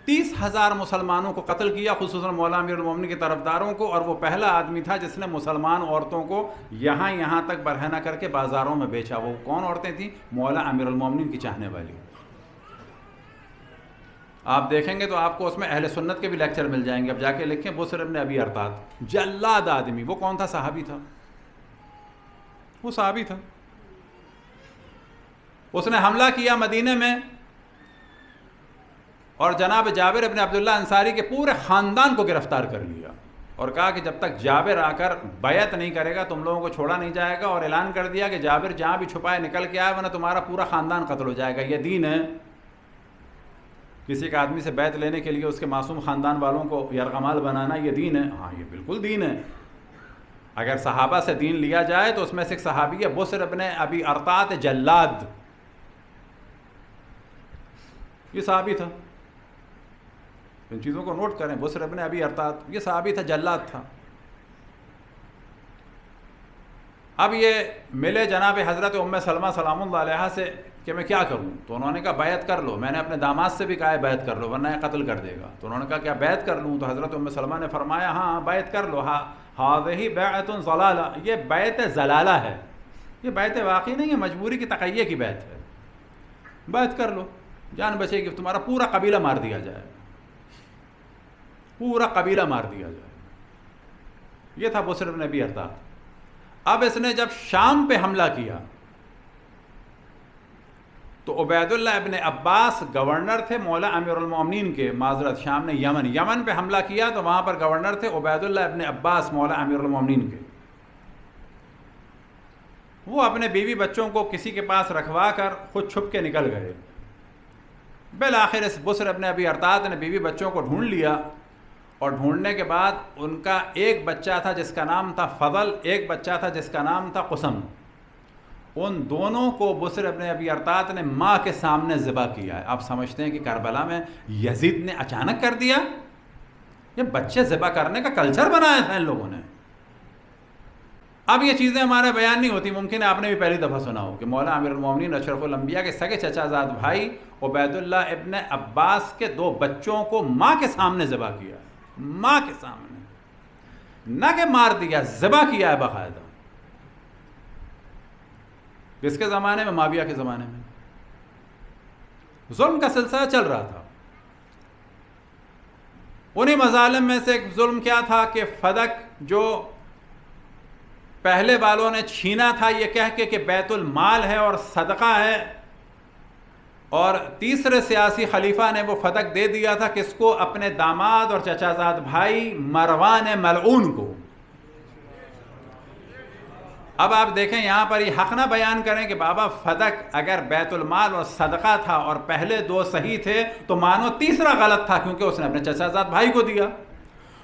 30,000 مسلمانوں کو قتل کیا، خصوصاً مولا امیر المومنین کے طرفداروں کو. اور وہ پہلا آدمی تھا جس نے مسلمان عورتوں کو یہاں تک برہنہ کر کے بازاروں میں بیچا. وہ کون عورتیں تھیں؟ مولا امیر المومنین کی چاہنے والی. آپ دیکھیں گے تو آپ کو اس میں اہل سنت کے بھی لیکچر مل جائیں گے. اب جا کے لکھیں بصر ابن ابی ارطات، جلاد آدمی. وہ کون تھا؟ صحابی تھا. وہ صحابی تھا. اس نے حملہ کیا مدینے میں، اور جناب جابر ابن عبداللہ انصاری کے پورے خاندان کو گرفتار کر لیا، اور کہا کہ جب تک جابر آ کر بیعت نہیں کرے گا تم لوگوں کو چھوڑا نہیں جائے گا. اور اعلان کر دیا کہ جابر جہاں بھی چھپائے نکل کے آئے، ورنہ تمہارا پورا خاندان قتل ہو جائے گا. یہ دین ہے. کسی ایک آدمی سے بیعت لینے کے لیے اس کے معصوم خاندان والوں کو یرغمال بنانا، یہ دین ہے؟ ہاں یہ بالکل دین ہے. اگر صحابہ سے دین لیا جائے تو اس میں سے ایک صحابی ہے بصر ابن ابی ارطات جلاد. یہ صحابی تھا. ان چیزوں کو نوٹ کریں. بصر ابن ابی ارطات یہ صحابی تھا، جلاد تھا. اب یہ ملے جناب حضرت ام سلمہ سلام اللہ علیہا سے کہ میں کیا کروں. تو انہوں نے کہا بیعت کر لو. میں نے اپنے داماد سے بھی کہا ہے بیعت کر لو ورنہ یہ قتل کر دے گا. تو انہوں نے کہا کیا بیعت کر لوں؟ تو حضرت ام سلمہ نے فرمایا ہاں بیعت کر لو. ہذہ بیعۃ ضلالہ، یہ بیعت ضلالہ ہے، یہ بیعت واقعی نہیں ہے، مجبوری کی تقیہ کی بیعت ہے. بیعت کر لو، جان بچے گی. تمہارا پورا قبیلہ مار دیا جائے گا، پورا قبیلہ مار دیا جائے گا. یہ تھا بصر بن ابی ارطات. اب اس نے جب شام پہ حملہ کیا تو عبید اللہ ابن عباس گورنر تھے مولا امیر المومنین کے. معذرت، شام نے یمن پہ حملہ کیا تو وہاں پر گورنر تھے عبید اللہ ابن عباس مولا امیر المومنین کے. وہ اپنے بیوی بچوں کو کسی کے پاس رکھوا کر خود چھپ کے نکل گئے. بالآخر اس بصر ابن ابی ارطات نے بیوی بچوں کو ڈھونڈ لیا، اور ڈھونڈنے کے بعد ان کا ایک بچہ تھا جس کا نام تھا فضل، ایک بچہ تھا جس کا نام تھا قسم. ان دونوں کو بصر ابن ابی ارطات نے ماں کے سامنے ذبح کیا ہے. آپ سمجھتے ہیں کہ کربلا میں یزید نے اچانک کر دیا؟ یہ بچے ذبح کرنے کا کلچر بنایا تھا ان لوگوں نے. اب یہ چیزیں ہمارے بیان نہیں ہوتی. ممکن ہے آپ نے بھی پہلی دفعہ سنا ہو کہ مولا امیر المومنین اشرف الانبیاء کے سگے چچا زاد بھائی عبید اللہ ابن عباس کے 2 بچوں کو ماں کے سامنے ذبح کیا. ماں کے سامنے، نہ کہ مار دیا، ذبح کیا ہے باقاعدہ. کس کے زمانے میں؟ معاویہ کے زمانے میں. ظلم کا سلسلہ چل رہا تھا. انہی مظالم میں سے ایک ظلم کیا تھا کہ فدق جو پہلے والوں نے چھینا تھا یہ کہہ کے کہ بیت المال ہے اور صدقہ ہے، اور تیسرے سیاسی خلیفہ نے وہ فدق دے دیا تھا کس کو؟ اپنے داماد اور چچا زاد بھائی مروان ملعون کو. اب آپ دیکھیں یہاں پر یہ حق نہ بیان کریں کہ بابا فدق اگر بیت المال اور صدقہ تھا اور پہلے 2 صحیح تھے تو مانو تیسرا غلط تھا، کیونکہ اس نے اپنے چچا زاد بھائی کو دیا.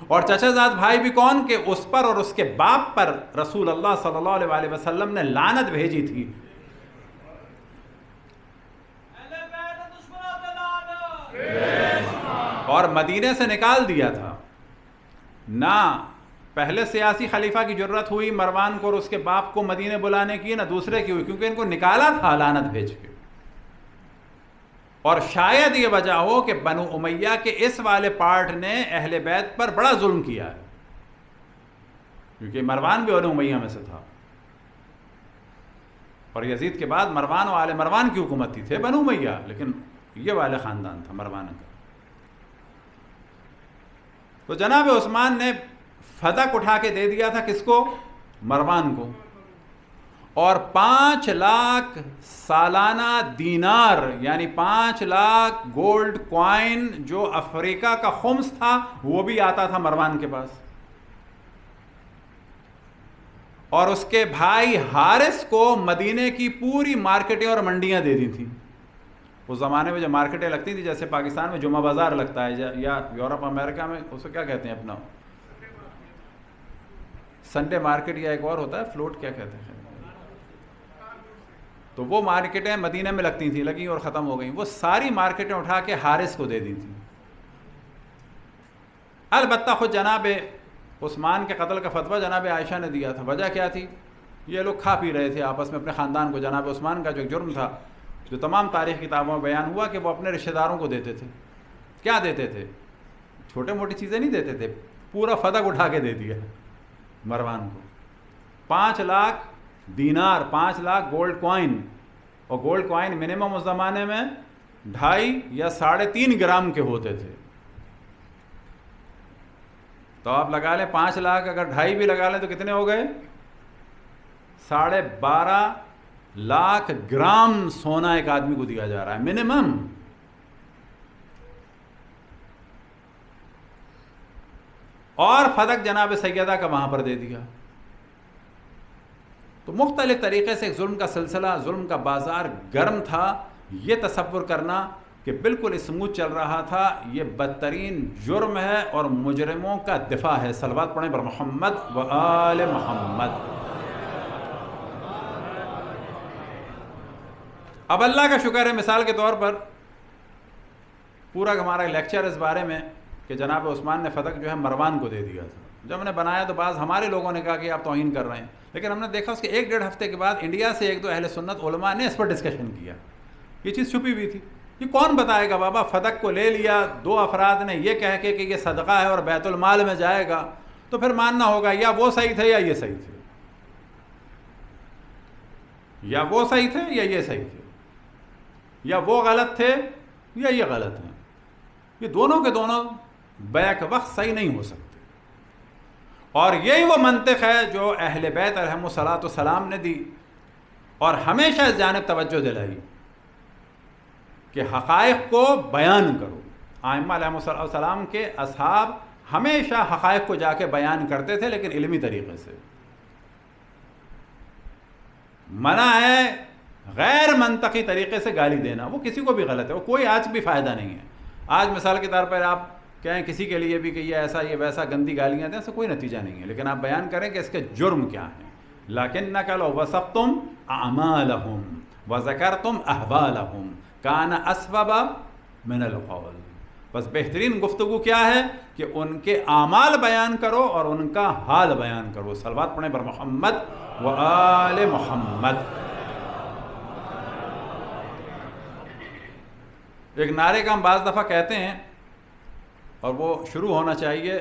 اور چچا زاد بھائی بھی کون؟ کہ اس پر اور اس کے باپ پر رسول اللہ صلی اللہ علیہ وسلم نے لعنت بھیجی تھی. اور مدینے سے نکال دیا تھا. نہ پہلے سیاسی خلیفہ کی جرت ہوئی مروان کو اور اس کے باپ کو مدینے بلانے کی، نہ دوسرے کی ہوئی، کیونکہ ان کو نکالا تھا لعنت بھیج کے. اور شاید یہ وجہ ہو کہ بنو امیہ کے اس والے پارٹ نے اہل بیت پر بڑا ظلم کیا ہے، کیونکہ مروان بھی بنو امیہ میں سے تھا، اور یزید کے بعد مروان و آل مروان کی حکومت تھی، تھے بنو امیہ لیکن یہ والے خاندان تھا مروان کا. تو جناب عثمان نے فتق اٹھا کے دے دیا تھا کس کو؟ مروان کو. اور 5 لاکھ سالانہ دینار یعنی 5 لاکھ گولڈ کوائن جو افریقہ کا خمس تھا وہ بھی آتا تھا مروان کے پاس. اور اس کے بھائی حارث کو مدینے کی پوری مارکیٹیں اور منڈیاں دے دی تھیں. اس زمانے میں جو مارکیٹیں لگتی تھیں جیسے پاکستان میں جمعہ بازار لگتا ہے یا یورپ امریکہ میں اس کو کیا کہتے ہیں اپنا سنڈے مارکیٹ، یا ایک اور ہوتا ہے فلوٹ کیا کہتے ہیں. تو وہ مارکیٹیں مدینہ میں لگتی تھیں، لگیں اور ختم ہو گئیں. وہ ساری مارکیٹیں اٹھا کے حارث کو دے دی تھیں. البتہ خود جناب عثمان کے قتل کا فتویٰ جناب عائشہ نے دیا تھا. وجہ کیا تھی؟ یہ لوگ کھا پی رہے تھے آپس میں اپنے خاندان کو. جناب عثمان کا جو جرم تھا جو تمام تاریخ کتابوں میں بیان ہوا کہ وہ اپنے رشتہ داروں کو دیتے تھے. کیا دیتے تھے؟ چھوٹے موٹی چیزیں نہیں دیتے تھے، پورا فتق اٹھا کے دے دیا مروان کو. 5 لاکھ دینار، 5 لاکھ گولڈ کوائن، اور گولڈ کوائن منیمم اس زمانے میں 2.5 یا 3.5 گرام کے ہوتے تھے. تو آپ لگا لیں 5 لاکھ اگر 2.5 بھی لگا لیں تو کتنے ہو گئے؟ 12.5 لاکھ گرام سونا ایک آدمی کو دیا جا رہا ہے منیمم. اور فتق جناب سیدہ کا وہاں پر دے دیا. تو مختلف طریقے سے ظلم کا سلسلہ، ظلم کا بازار گرم تھا. یہ تصور کرنا کہ بالکل اسموتھ چل رہا تھا یہ بدترین جرم ہے اور مجرموں کا دفاع ہے. صلوات پڑھیں بر محمد و آل محمد. اب اللہ کا شکر ہے مثال کے طور پر پورا ہمارا لیکچر اس بارے میں کہ جناب عثمان نے فتق جو ہے مروان کو دے دیا تھا. جب ہم نے بنایا تو بعض ہمارے لوگوں نے کہا کہ آپ توہین کر رہے ہیں، لیکن ہم نے دیکھا اس کے 1-1.5 ہفتے کے بعد انڈیا سے 1-2 اہل سنت علماء نے اس پر ڈسکشن کیا. یہ چیز چھپی ہوئی تھی. یہ کون بتائے گا بابا؟ فتق کو لے لیا 2 افراد نے یہ کہہ کے کہ یہ صدقہ ہے اور بیت المال میں جائے گا، تو پھر ماننا ہوگا یا وہ صحیح تھے یا یہ صحیح تھے، یا وہ صحیح تھے یا یہ صحیح تھے، یا وہ غلط تھے یا یہ غلط ہیں. یہ دونوں کے دونوں بیک وقت صحیح نہیں ہو سکتے. اور یہی وہ منطق ہے جو اہل بیت علیہم الصلاۃ والسلام نے دی اور ہمیشہ اس جانب توجہ دلائی کہ حقائق کو بیان کرو. ائمہ علیہم السلام کے اصحاب ہمیشہ حقائق کو جا کے بیان کرتے تھے لیکن علمی طریقے سے. منع ہے غیر منطقی طریقے سے گالی دینا، وہ کسی کو بھی غلط ہے، وہ کوئی آج بھی فائدہ نہیں ہے. آج مثال کے طور پر آپ کہیں کسی کے لیے بھی کہ یہ ایسا یہ ویسا گندی گالیاں دیں، اس سے کوئی نتیجہ نہیں ہے، لیکن آپ بیان کریں کہ اس کے جرم کیا ہیں. لَكِنَّكَ لَوْ وَصَفْتُمْ أَعْمَالَهُمْ وَذَكَرْتُمْ أَحْوَالَهُمْ كَانَ أَصْوَبَ مِنَ الْقَوْلِ. بس بہترین گفتگو کیا ہے کہ ان کے اعمال بیان کرو اور ان کا حال بیان کرو. صلوات پڑھیں بر محمد و آل محمد. ایک نعرے کا ہم بعض دفعہ کہتے ہیں اور وہ شروع ہونا چاہیے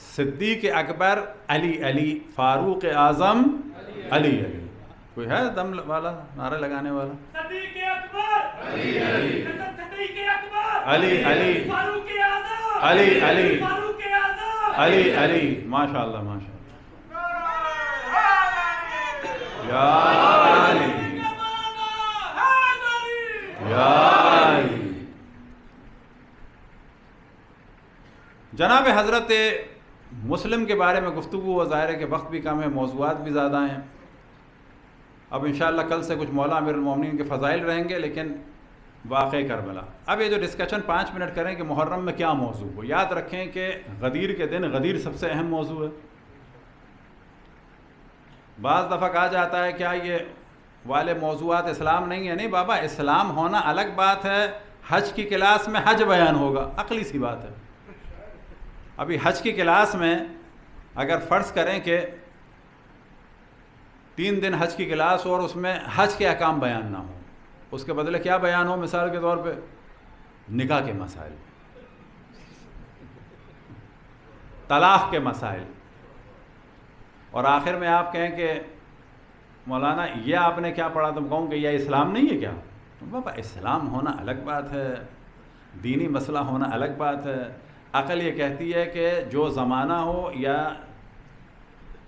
صدیق اکبر علی علی، فاروق اعظم علی علی. کوئی ہے دم والا نعرہ لگانے والا؟ صدیق اکبر علی علی، صدیق اکبر علی علی، فاروق اعظم علی علی، فاروق اعظم علی علی. ماشاء اللہ ماشاء اللہ. یا علی یا علی. جناب حضرت مسلم کے بارے میں گفتگو ظاہر ہے کہ وقت بھی کم ہے، موضوعات بھی زیادہ ہیں. اب انشاءاللہ کل سے کچھ مولا امیر المومنین کے فضائل رہیں گے، لیکن واقع کربلا. اب یہ جو ڈسکشن 5 منٹ کریں کہ محرم میں کیا موضوع ہو، یاد رکھیں کہ غدیر کے دن غدیر سب سے اہم موضوع ہے. بعض دفعہ کہا جاتا ہے کیا یہ والے موضوعات اسلام نہیں ہے؟ نہیں بابا، اسلام ہونا الگ بات ہے. حج کی کلاس میں حج بیان ہوگا، عقلی سی بات ہے. ابھی حج کی کلاس میں اگر فرض کریں کہ 3 دن حج کی کلاس ہو اور اس میں حج کے احکام بیان نہ ہوں، اس کے بدلے کیا بیان ہو؟ مثال کے طور پہ نکاح کے مسائل، طلاق کے مسائل، اور آخر میں آپ کہیں کہ مولانا یہ آپ نے کیا پڑھا؟ تم کہوں کہ یہ اسلام نہیں ہے کیا؟ بابا اسلام ہونا الگ بات ہے، دینی مسئلہ ہونا الگ بات ہے۔ عقل یہ کہتی ہے کہ جو زمانہ ہو یا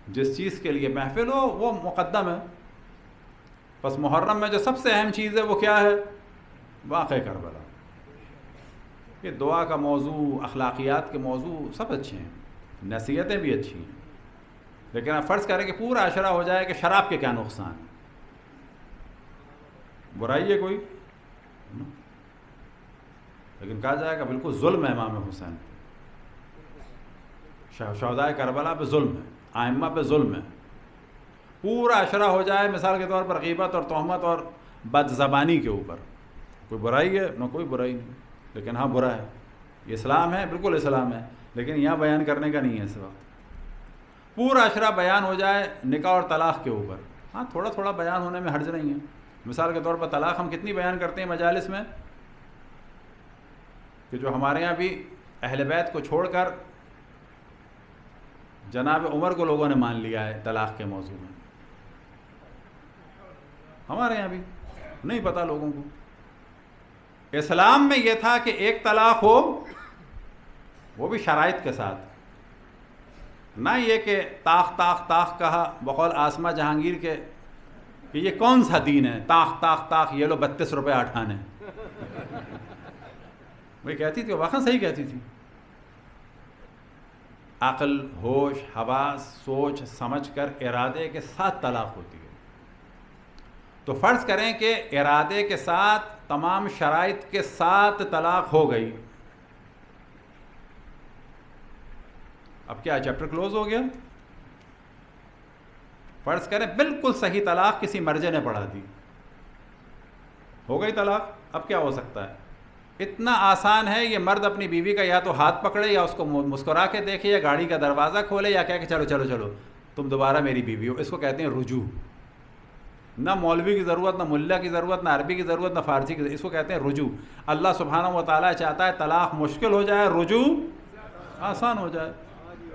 جس چیز کے لیے محفل ہو وہ مقدم ہے۔ بس محرم میں جو سب سے اہم چیز ہے وہ کیا ہے؟ واقعہ کربلا۔ یہ دعا کا موضوع، اخلاقیات کے موضوع سب اچھے ہیں، نصیحتیں بھی اچھی ہیں، لیکن آپ فرض کریں کہ پورا عشرہ ہو جائے کہ شراب کے کیا نقصان ہے، برائی ہے کوئی؟ لیکن کہا جائے گا بالکل ظلم ہے امام حسین پہ، شہدائے کربلا پہ ظلم ہے، ائمہ پہ ظلم ہے۔ پورا عشرہ ہو جائے مثال کے طور پر غیبت اور تہمت اور بد زبانی کے اوپر، کوئی برائی ہے؟ نہ کوئی برائی نہیں، لیکن ہاں برا ہے، یہ اسلام ہے، بالکل اسلام ہے، لیکن یہاں بیان کرنے کا نہیں ہے اس وقت۔ پورا عشرہ بیان ہو جائے نکاح اور طلاق کے اوپر، ہاں تھوڑا تھوڑا بیان ہونے میں حرج نہیں ہے۔ مثال کے طور پر طلاق ہم کتنی بیان کرتے ہیں مجالس میں، کہ جو ہمارے یہاں بھی اہل بیت کو چھوڑ کر جناب عمر کو لوگوں نے مان لیا ہے طلاق کے موضوع میں، ہمارے یہاں بھی نہیں پتہ لوگوں کو۔ اسلام میں یہ تھا کہ ایک طلاق ہو، وہ بھی شرائط کے ساتھ، نہ یہ کہ طاق طاق طاق کہا بقول آسمہ جہانگیر کے کہ یہ کون سا دین ہے، طاق طاق طاق یہ لو 32 روپے اٹھانے۔ وہ کہتی تھی، واقعا صحیح کہتی تھی، عقل، ہوش، حواس، سوچ سمجھ کر ارادے کے ساتھ طلاق ہوتی ہے۔ تو فرض کریں کہ ارادے کے ساتھ تمام شرائط کے ساتھ طلاق ہو گئی، اب کیا چیپٹر کلوز ہو گیا؟ فرض کریں بالکل صحیح طلاق کسی مرجے نے پڑھا دی، ہو گئی طلاق، اب کیا ہو سکتا ہے؟ اتنا آسان ہے، یہ مرد اپنی بیوی کا یا تو ہاتھ پکڑے یا اس کو مسکرا کے دیکھے یا گاڑی کا دروازہ کھولے یا کہہ کہ چلو چلو چلو تم دوبارہ میری بیوی ہو۔ اس کو کہتے ہیں رجوع۔ نہ مولوی کی ضرورت، نہ ملا کی ضرورت، نہ عربی کی ضرورت، نہ فارسی کی ضرورت، اس کو کہتے ہیں رجوع۔ اللہ سبحانہ و تعالیٰ چاہتا ہے طلاق مشکل ہو جائے، رجوع آسان ہو جائے،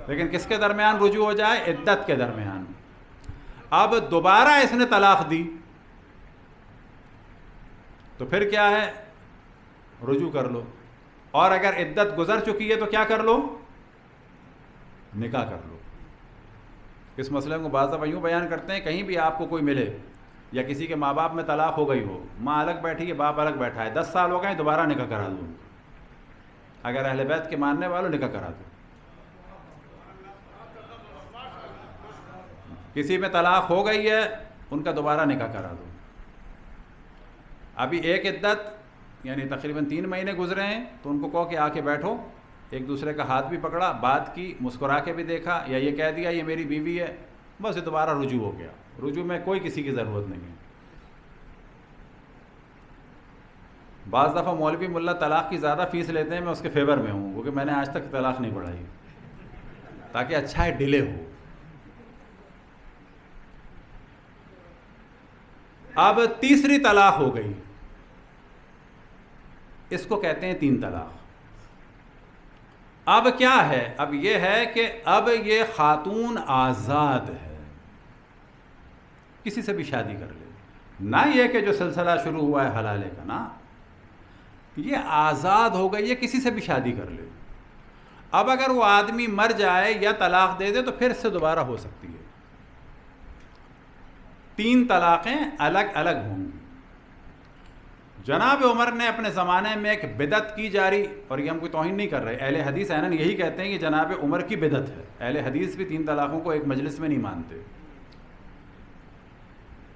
لیکن کس کے درمیان رجوع ہو جائے؟ عدت کے درمیان۔ اب دوبارہ اس نے طلاق دی تو پھر کیا ہے؟ رجوع کر لو، اور اگر عدت گزر چکی ہے تو کیا کر لو؟ نکاح کر لو۔ اس مسئلے کو بعض دفعہ یوں بیان کرتے ہیں، کہیں بھی آپ کو کوئی ملے یا کسی کے ماں باپ میں طلاق ہو گئی ہو، ماں الگ بیٹھی ہے، باپ الگ بیٹھا ہے، 10 سال ہو گئے، دوبارہ نکاح کرا دو، اگر اہل بیت کے ماننے والوں نکاح کرا دو۔ کسی میں طلاق ہو گئی ہے، ان کا دوبارہ نکاح کرا دو۔ ابھی ایک عدت یعنی تقریباً 3 مہینے گزرے ہیں، تو ان کو کہو کہ آ کے بیٹھو، ایک دوسرے کا ہاتھ بھی پکڑا، بات کی، مسکرا کے بھی دیکھا، یا یہ کہہ دیا یہ میری بیوی ہے، بس یہ دوبارہ رجوع ہو گیا۔ رجوع میں کوئی کسی کی ضرورت نہیں ہے۔ بعض دفعہ مولوی ملا طلاق کی زیادہ فیس لیتے ہیں، میں اس کے فیور میں ہوں، کیونکہ میں نے آج تک طلاق نہیں پڑھائی، تاکہ اچھا ہے ڈیلے ہو۔ اب تیسری طلاق ہو گئی، اس کو کہتے ہیں 3 طلاق۔ اب کیا ہے؟ اب یہ ہے کہ اب یہ خاتون آزاد ہے، کسی سے بھی شادی کر لے، نہ یہ کہ جو سلسلہ شروع ہوا ہے حلالے کا، نا، یہ آزاد ہو گئی ہے، کسی سے بھی شادی کر لے۔ اب اگر وہ آدمی مر جائے یا طلاق دے دے تو پھر اس سے دوبارہ ہو سکتی ہے۔ 3 طلاقیں الگ الگ ہوں گی۔ جناب عمر نے اپنے زمانے میں ایک بدعت کی جاری، اور یہ ہم کوئی توہین نہیں کر رہے، اہل حدیث عیناً یہی کہتے ہیں کہ جناب عمر کی بدعت ہے۔ اہل حدیث بھی 3 طلاقوں کو ایک مجلس میں نہیں مانتے،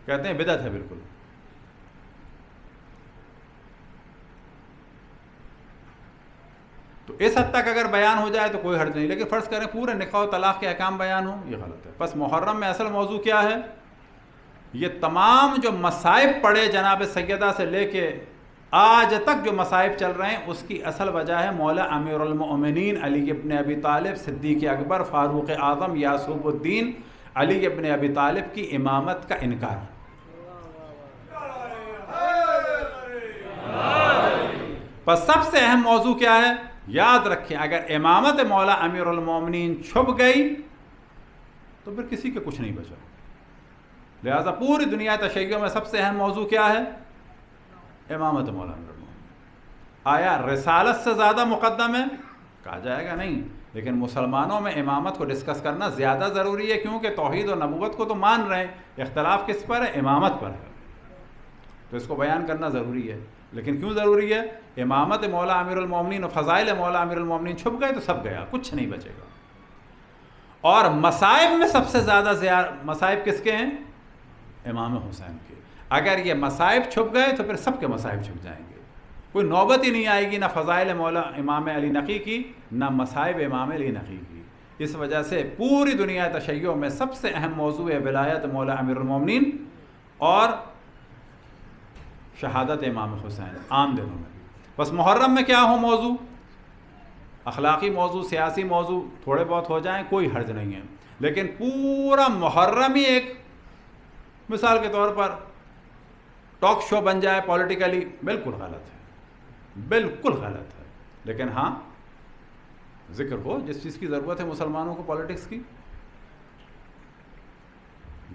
کہتے ہیں بدعت ہے بالکل۔ تو اس حد تک اگر بیان ہو جائے تو کوئی حرج نہیں، لیکن فرض کریں پورے نکاح و طلاق کے احکام بیان ہوں، یہ غلط ہے۔ بس محرم میں اصل موضوع کیا ہے؟ یہ تمام جو مصائب پڑے جناب سیدہ سے لے کے آج تک جو مصائب چل رہے ہیں اس کی اصل وجہ ہے مولا امیر المؤمنین علی ابن ابی طالب، صدیق اکبر، فاروق اعظم، یعقوب الدین علی ابن ابی طالب کی امامت کا انکار۔ بس سب سے اہم موضوع کیا ہے؟ یاد رکھیں، اگر امامت مولا امیر المومنین چھپ گئی تو پھر کسی کے کچھ نہیں بچا۔ لہذا پوری دنیا تشیع میں سب سے اہم موضوع کیا ہے؟ امامت مولا امیر المومنین۔ آیا رسالت سے زیادہ مقدم ہے؟ کہا جائے گا نہیں، لیکن مسلمانوں میں امامت کو ڈسکس کرنا زیادہ ضروری ہے، کیونکہ توحید و نبوت کو تو مان رہے ہیں، اختلاف کس پر ہے؟ امامت پر ہے، تو اس کو بیان کرنا ضروری ہے۔ لیکن کیوں ضروری ہے؟ امامت مولا امیر المومنین و فضائل مولا امیر المومنین چھپ گئے تو سب گیا، کچھ نہیں بچے گا۔ اور مصائب میں سب سے زیادہ مصائب کس کے ہیں؟ امام حسین کے۔ اگر یہ مصائب چھپ گئے تو پھر سب کے مصائب چھپ جائیں گے، کوئی نوبت ہی نہیں آئے گی نہ فضائل مولا امام علی نقی کی نہ مصائب امام علی نقی کی۔ اس وجہ سے پوری دنیا تشیع میں سب سے اہم موضوع ہے ولایت مولا امیر المومنین اور شہادت امام حسین، عام دنوں میں بھی۔ بس محرم میں کیا ہو موضوع؟ اخلاقی موضوع، سیاسی موضوع تھوڑے بہت ہو جائیں، کوئی حرج نہیں ہے، لیکن پورا محرم ہی ایک مثال کے طور پر ٹاک شو بن جائے پولیٹیکلی، بالکل غلط ہے، بالکل غلط ہے۔ لیکن ہاں ذکر ہو جس چیز کی ضرورت ہے مسلمانوں کو پولیٹکس کی،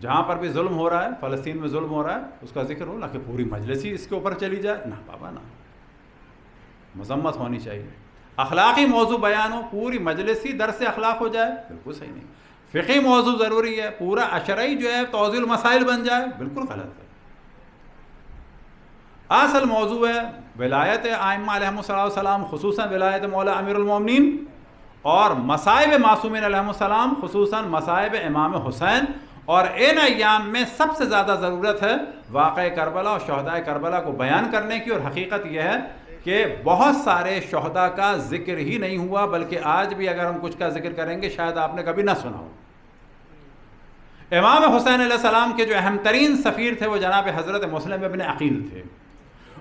جہاں پر بھی ظلم ہو رہا ہے، فلسطین میں ظلم ہو رہا ہے، اس کا ذکر ہو، نہ کہ پوری مجلس ہی اس کے اوپر چلی جائے، نہ بابا نہ، مذمت ہونی چاہیے۔ اخلاقی موضوع بیان ہو، پوری مجلس ہی درس اخلاق ہو جائے، بالکل صحیح نہیں۔ فقہی موضوع ضروری ہے، پورا عشرئی جو ہے توضیح المسائل بن جائے، بالکل غلط ہے۔ اصل موضوع ہے ولایت ائمہ علیہم السلام، خصوصاً ولایت مولا امیر المومنین، اور مصائب معصومین علیہم السلام، خصوصاً مصائب امام حسین۔ اور ان ایام میں سب سے زیادہ ضرورت ہے واقعہ کربلا اور شہداء کربلا کو بیان کرنے کی، اور حقیقت یہ ہے کہ بہت سارے شہداء کا ذکر ہی نہیں ہوا، بلکہ آج بھی اگر ہم کچھ کا ذکر کریں گے شاید آپ نے کبھی نہ سنا ہو۔ امام حسین علیہ السلام کے جو اہم ترین سفیر تھے وہ جناب حضرت مسلم ابن عقیل تھے،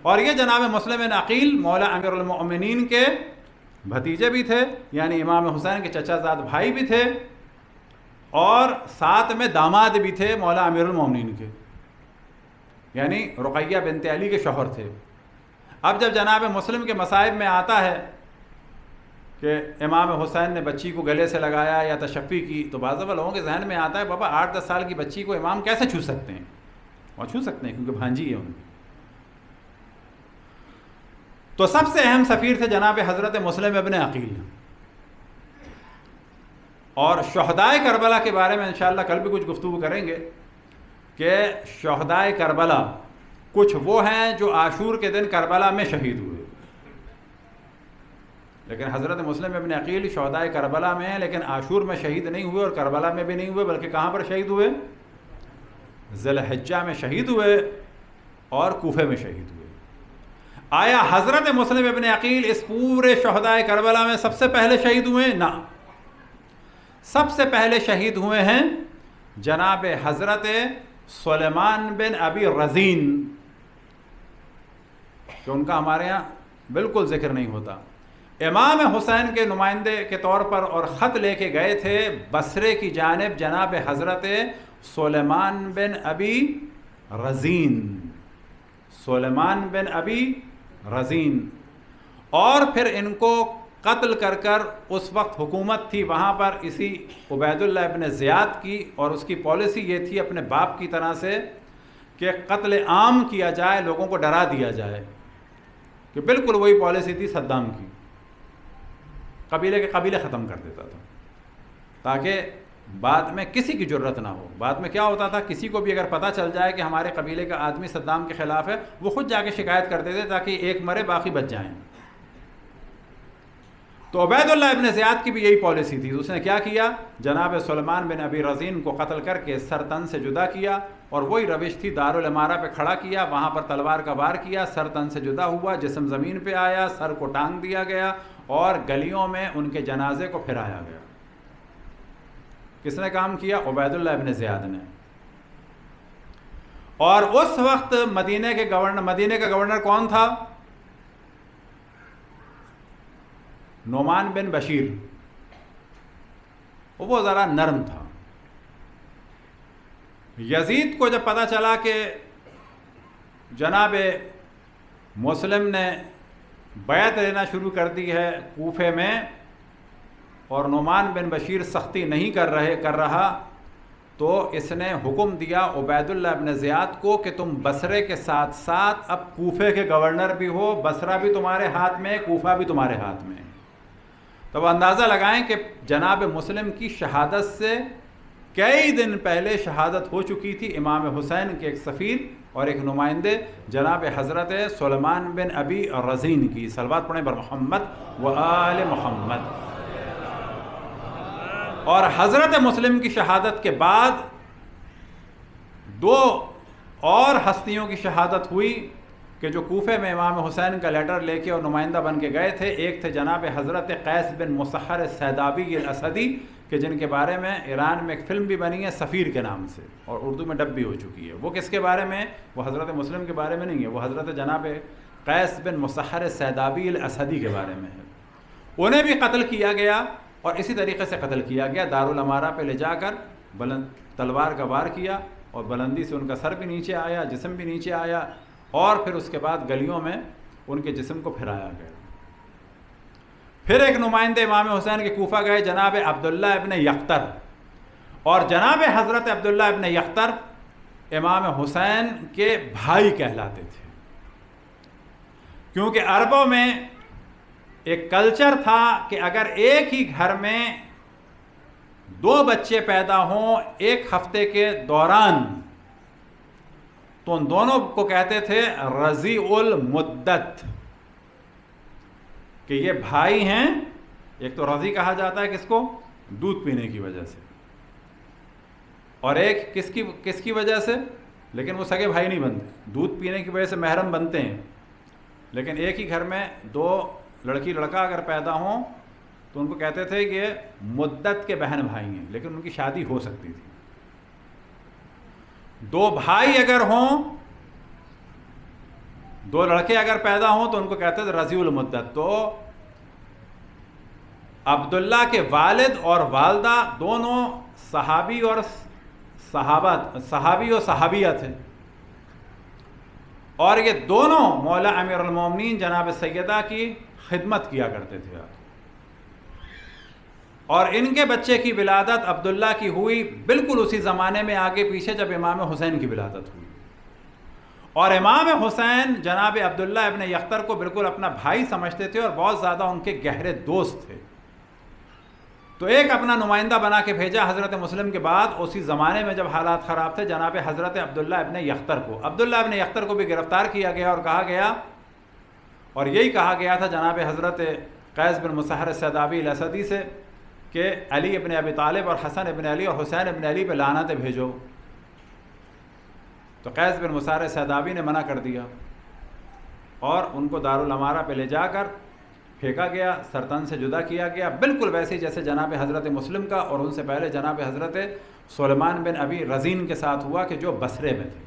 اور یہ جناب مسلم ابن عقیل مولا امیر المؤمنین کے بھتیجے بھی تھے، یعنی امام حسین کے چچا زاد بھائی بھی تھے، اور ساتھ میں داماد بھی تھے مولا امیر المومنین کے، یعنی رقیہ بنت علی کے شوہر تھے۔ اب جب جناب مسلم کے مصائب میں آتا ہے کہ امام حسین نے بچی کو گلے سے لگایا یا تشفی کی، تو بعض لوگوں کے ذہن میں آتا ہے بابا 8-10 سال کی بچی کو امام کیسے چھو سکتے ہیں؟ وہ چھو سکتے ہیں کیونکہ بھانجی ہے ان کی۔ تو سب سے اہم سفیر تھے جناب حضرت مسلم ابن عقیل۔ اور شہداء کربلا کے بارے میں انشاءاللہ کل بھی کچھ گفتگو کریں گے کہ شہداء کربلا کچھ وہ ہیں جو عاشور کے دن کربلا میں شہید ہوئے، لیکن حضرت مسلم ابن عقیل شہداء کربلا میں ہیں، لیکن عاشور میں شہید نہیں ہوئے اور کربلا میں بھی نہیں ہوئے، بلکہ کہاں پر شہید ہوئے؟ ذی الحجہ میں شہید ہوئے اور کوفے میں شہید ہوئے۔ آیا حضرت مسلم ابن عقیل اس پورے شہداء کربلا میں سب سے پہلے شہید ہوئے؟ نہ، سب سے پہلے شہید ہوئے ہیں جناب حضرت سلیمان بن ابی رزین، کہ ان کا ہمارے ہاں بالکل ذکر نہیں ہوتا۔ امام حسین کے نمائندے کے طور پر اور خط لے کے گئے تھے بصرے کی جانب جناب حضرت سلیمان بن ابی رزین، سلیمان بن ابی رزین، اور پھر ان کو قتل کر کر، اس وقت حکومت تھی وہاں پر اسی عبید اللہ ابن زیاد کی، اور اس کی پالیسی یہ تھی اپنے باپ کی طرح سے کہ قتل عام کیا جائے، لوگوں کو ڈرا دیا جائے، کہ بالکل وہی پالیسی تھی صدام کی، قبیلے کے قبیلے ختم کر دیتا تھا تاکہ بعد میں کسی کی جرت نہ ہو۔ بعد میں کیا ہوتا تھا، کسی کو بھی اگر پتہ چل جائے کہ ہمارے قبیلے کا آدمی صدام کے خلاف ہے، وہ خود جا کے شکایت کر دیتے تاکہ ایک مرے باقی بچ جائیں۔ تو عبید اللہ ابن زیاد کی بھی یہی پالیسی تھی۔ اس نے کیا کیا، جناب سلیمان بن ابی رزین کو قتل کر کے سر تن سے جدا کیا، اور وہی روش تھی، دارالامارہ پہ کھڑا کیا، وہاں پر تلوار کا وار کیا، سر تن سے جدا ہوا، جسم زمین پہ آیا، سر کو ٹانگ دیا گیا، اور گلیوں میں ان کے جنازے کو پھرایا گیا۔ کس نے کام کیا؟ عبید اللہ ابن زیاد نے۔ اور اس وقت مدینہ کا گورنر کون تھا؟ نعمان بن بشیر، وہ ذرا نرم تھا. یزید کو جب پتہ چلا کہ جناب مسلم نے بیعت لینا شروع کر دی ہے کوفے میں اور نعمان بن بشیر سختی نہیں کر رہا، تو اس نے حکم دیا عبید اللہ ابن زیاد کو کہ تم بصرے کے ساتھ ساتھ اب کوفے کے گورنر بھی ہو، بصرہ بھی تمہارے ہاتھ میں، کوفہ بھی تمہارے ہاتھ میں. تو اندازہ لگائیں کہ جناب مسلم کی شہادت سے کئی دن پہلے شہادت ہو چکی تھی امام حسین کے ایک سفیر اور ایک نمائندے جناب حضرت سلیمان بن ابی رزین کی. صلوات پڑھیں بر محمد و آل محمد. اور حضرت مسلم کی شہادت کے بعد دو اور ہستیوں کی شہادت ہوئی کہ جو کوفے میں امام حسین کا لیٹر لے کے اور نمائندہ بن کے گئے تھے. ایک تھے جناب حضرت قیس بن مسحر السیدابی الاسدی کہ جن کے بارے میں ایران میں ایک فلم بھی بنی ہے سفیر کے نام سے اور اردو میں ڈب بھی ہو چکی ہے. وہ کس کے بارے میں؟ وہ حضرت مسلم کے بارے میں نہیں ہے، وہ حضرت جناب قیس بن مسحر السیدابی الاسدی کے بارے میں ہے. انہیں بھی قتل کیا گیا اور اسی طریقے سے قتل کیا گیا. دارالامارہ پہ لے جا کر تلوار کا وار کیا اور بلندی سے ان کا سر بھی نیچے آیا، جسم بھی نیچے آیا، اور پھر اس کے بعد گلیوں میں ان کے جسم کو پھرایا گیا. پھر ایک نمائندے امام حسین کے کوفہ گئے جناب عبداللہ ابن یختر، اور جناب حضرت عبداللہ ابن یختر امام حسین کے بھائی کہلاتے تھے، کیونکہ عربوں میں ایک کلچر تھا کہ اگر ایک ہی گھر میں دو بچے پیدا ہوں ایک ہفتے کے دوران تو ان دونوں کو کہتے تھے رضیع المدت، کہ یہ بھائی ہیں. ایک تو رضی کہا جاتا ہے کس کو؟ دودھ پینے کی وجہ سے، اور ایک کس کی وجہ سے؟ لیکن وہ سگے بھائی نہیں بنتے، دودھ پینے کی وجہ سے محرم بنتے ہیں، لیکن ایک ہی گھر میں دو لڑکی لڑکا اگر پیدا ہوں تو ان کو کہتے تھے کہ مدت کے بہن بھائی ہیں، لیکن ان کی شادی ہو سکتی تھی. دو بھائی اگر ہوں، دو لڑکے اگر پیدا ہوں تو ان کو کہتے تھے رضیع المدت. تو عبداللہ کے والد اور والدہ دونوں صحابی اور صحابیہ تھے، اور یہ دونوں مولا امیر المومنین جناب سیدہ کی خدمت کیا کرتے تھے. اور ان کے بچے کی ولادت عبداللہ کی ہوئی بالکل اسی زمانے میں آگے پیچھے جب امام حسین کی ولادت ہوئی، اور امام حسین جناب عبداللہ ابن یختر کو بالکل اپنا بھائی سمجھتے تھے اور بہت زیادہ ان کے گہرے دوست تھے. تو ایک اپنا نمائندہ بنا کے بھیجا حضرت مسلم کے بعد اسی زمانے میں جب حالات خراب تھے جناب حضرت عبداللہ ابن یختر کو. عبداللہ ابن یختر کو بھی گرفتار کیا گیا اور کہا گیا، اور یہی کہا گیا تھا جناب حضرت قیس بن مسحر السیدابی الاسدی سے کہ علی ابن ابی طالب اور حسن ابن علی اور حسین ابن علی پہ لعنتیں بھیجو. تو قیس بن مسحر السیدابی نے منع کر دیا اور ان کو دارالامارہ پہ لے جا کر پھینکا گیا، سرطن سے جدا کیا گیا، بالکل ویسے جیسے جناب حضرت مسلم کا اور ان سے پہلے جناب حضرت سلیمان بن ابی رزین کے ساتھ ہوا کہ جو بصرے میں تھے.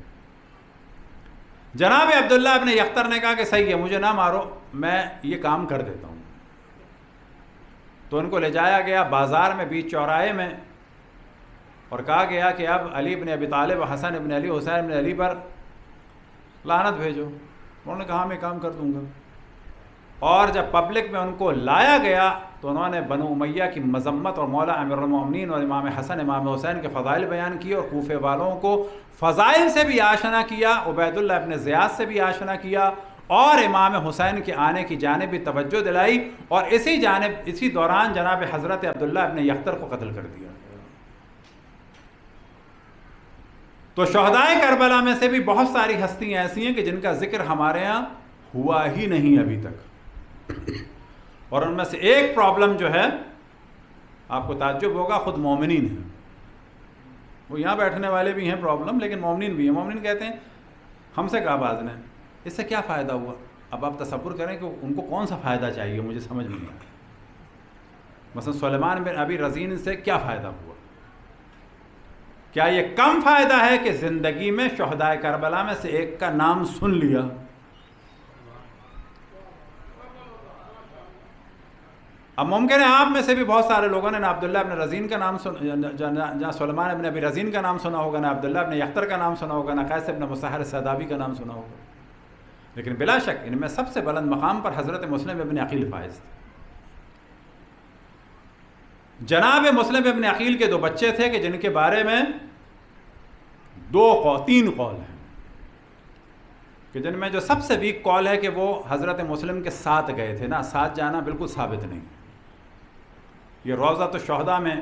جناب عبداللہ ابن یختر نے کہا کہ صحیح ہے، مجھے نہ مارو، میں یہ کام کر دیتا ہوں. تو ان کو لے جایا گیا بازار میں بیچ چوراہے میں اور کہا گیا کہ اب علی ابن ابی طالب حسن ابن علی حسین ابن علی پر لعنت بھیجو. انہوں نے کہا میں کام کر دوں گا. اور جب پبلک میں ان کو لایا گیا تو انہوں نے بنو امیہ کی مذمت اور مولا امیر المومنین اور امام حسن امام حسین کے فضائل بیان کیے اور کوفے والوں کو فضائل سے بھی آشنا کیا، عبید اللہ ابن زیاد سے بھی آشنا کیا، اور امام حسین کے آنے کی جانب بھی توجہ دلائی، اور اسی دوران جناب حضرت عبداللہ ابن یختر کو قتل کر دیا. تو شہدائے کربلا میں سے بھی بہت ساری ہستیاں ایسی ہیں کہ جن کا ذکر ہمارے ہاں ہوا ہی نہیں ابھی تک، اور ان میں سے ایک پرابلم جو ہے آپ کو تعجب ہوگا، خود مومنین ہیں. وہ یہاں بیٹھنے والے بھی ہیں پرابلم، لیکن مومنین بھی ہیں. مومنین کہتے ہیں ہم سے کہا باز نے اس سے کیا فائدہ ہوا. اب آپ تصور کریں کہ ان کو کون سا فائدہ چاہیے، مجھے سمجھ نہیں آیا. مثلا سلیمان بن ابی رزین سے کیا فائدہ ہوا؟ کیا یہ کم فائدہ ہے کہ زندگی میں شہدائے کربلا میں سے ایک کا نام سن لیا؟ اب ممکن ہے آپ میں سے بھی بہت سارے لوگوں نے نہ عبداللہ ابن رزین کا نام نہ سلیمان ابن ابی رزین کا نام سنا ہوگا، نہ عبداللہ ابن یختر کا نام سنا ہوگا، نہ قیس ابن مسحر سعدابی کا نام سنا ہوگا، لیکن بلا شک ان میں سب سے بلند مقام پر حضرت مسلم ابن عقیل فائز تھے۔ جناب مسلم ابن عقیل کے 2 بچے تھے کہ جن کے بارے میں 3 قول ہیں، کہ جن میں جو سب سے ویک قول ہے کہ وہ حضرت مسلم کے ساتھ گئے تھے۔ نا، ساتھ جانا بالکل ثابت نہیں۔ یہ روضۃ الشہداء میں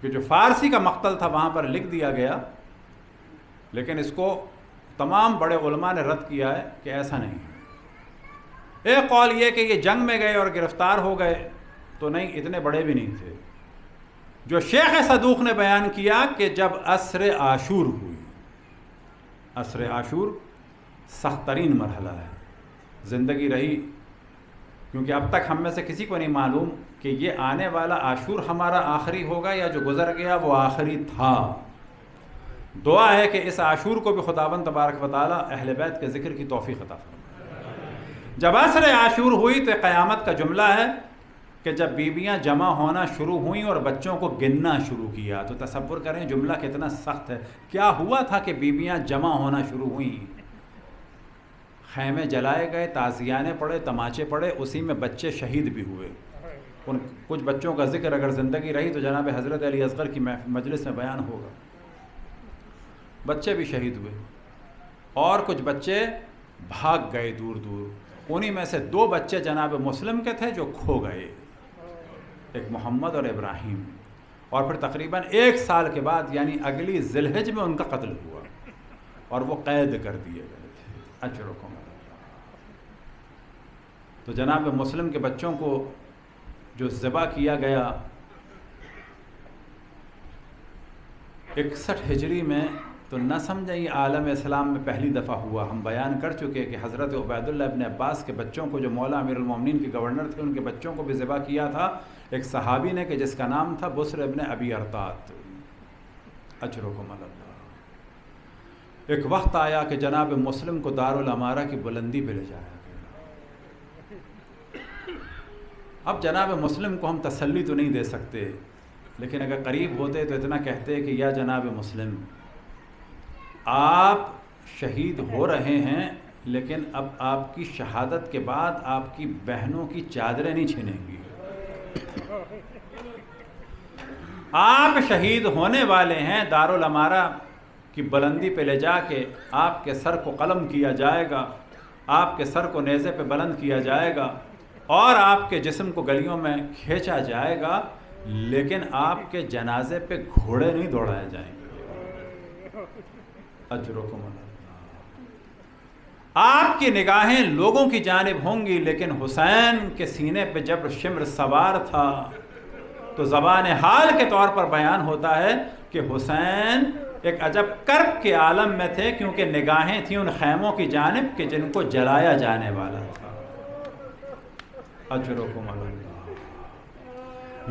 کہ جو فارسی کا مقتل تھا وہاں پر لکھ دیا گیا، لیکن اس کو تمام بڑے علماء نے رد کیا ہے کہ ایسا نہیں ہے۔ ایک قول یہ کہ یہ جنگ میں گئے اور گرفتار ہو گئے، تو نہیں، اتنے بڑے بھی نہیں تھے۔ جو شیخ صدوق نے بیان کیا کہ جب عصر عاشور ہوئی، عصر عاشور سخت ترین مرحلہ ہے، زندگی رہی، کیونکہ اب تک ہم میں سے کسی کو نہیں معلوم کہ یہ آنے والا عاشور ہمارا آخری ہوگا یا جو گزر گیا وہ آخری تھا۔ دعا ہے کہ اس عاشور کو بھی خداوند تبارک و تعالیٰ اہل بیت کے ذکر کی توفیق عطا فرمائے۔ جب عصر عاشور ہوئی تو قیامت کا جملہ ہے کہ جب بیویاں جمع ہونا شروع ہوئیں اور بچوں کو گننا شروع کیا، تو تصور کریں جملہ کتنا سخت ہے۔ کیا ہوا تھا کہ بیویاں جمع ہونا شروع ہوئیں؟ خیمے جلائے گئے، تعزیانے پڑے، تماچے پڑے، اسی میں بچے شہید بھی ہوئے۔ ان کچھ بچوں کا ذکر اگر زندگی رہی تو جناب حضرت علی اصغر کی مجلس میں بیان ہوگا۔ بچے بھی شہید ہوئے اور کچھ بچے بھاگ گئے دور دور۔ انہی میں سے 2 بچے جناب مسلم کے تھے جو کھو گئے، ایک محمد اور ابراہیم، اور پھر تقریباً 1 سال کے بعد یعنی اگلی ذی الحجہ میں ان کا قتل ہوا اور وہ قید کر دیے گئے تھے۔ اجرکم اللہ۔ تو جناب مسلم کے بچوں کو جو ذبح کیا گیا 61 ہجری میں، تو نہ سمجھیں یہ عالم اسلام میں پہلی دفعہ ہوا۔ ہم بیان کر چکے کہ حضرت عبیداللہ ابن عباس کے بچوں کو، جو مولا امیر المومنین کے گورنر تھے، ان کے بچوں کو بھی ذبح کیا تھا ایک صحابی نے کہ جس کا نام تھا بصر ابن ابی ارطات۔ اجرکم اللہ۔ ایک وقت آیا کہ جناب مسلم کو دارالامارہ کی بلندی پہ لے جایا گیا۔ اب جناب مسلم کو ہم تسلی تو نہیں دے سکتے، لیکن اگر قریب ہوتے تو اتنا کہتے کہ یا جناب مسلم، آپ شہید ہو رہے ہیں، لیکن اب آپ کی شہادت کے بعد آپ کی بہنوں کی چادریں نہیں چھنیں گی۔ آپ شہید ہونے والے ہیں، دارالامارہ کی بلندی پہ لے جا کے آپ کے سر کو قلم کیا جائے گا، آپ کے سر کو نیزے پہ بلند کیا جائے گا اور آپ کے جسم کو گلیوں میں کھینچا جائے گا، لیکن آپ کے جنازے پہ گھوڑے نہیں دوڑائے جائیں گے۔ اجرکم اللہ۔ آپ کی نگاہیں لوگوں کی جانب ہوں گی، لیکن حسین کے سینے پہ جب شمر سوار تھا تو زبان حال کے طور پر بیان ہوتا ہے کہ حسین ایک عجب کرب کے عالم میں تھے، کیونکہ نگاہیں تھیں ان خیموں کی جانب کہ جن کو جلایا جانے والا تھا۔ اجرکم اللہ۔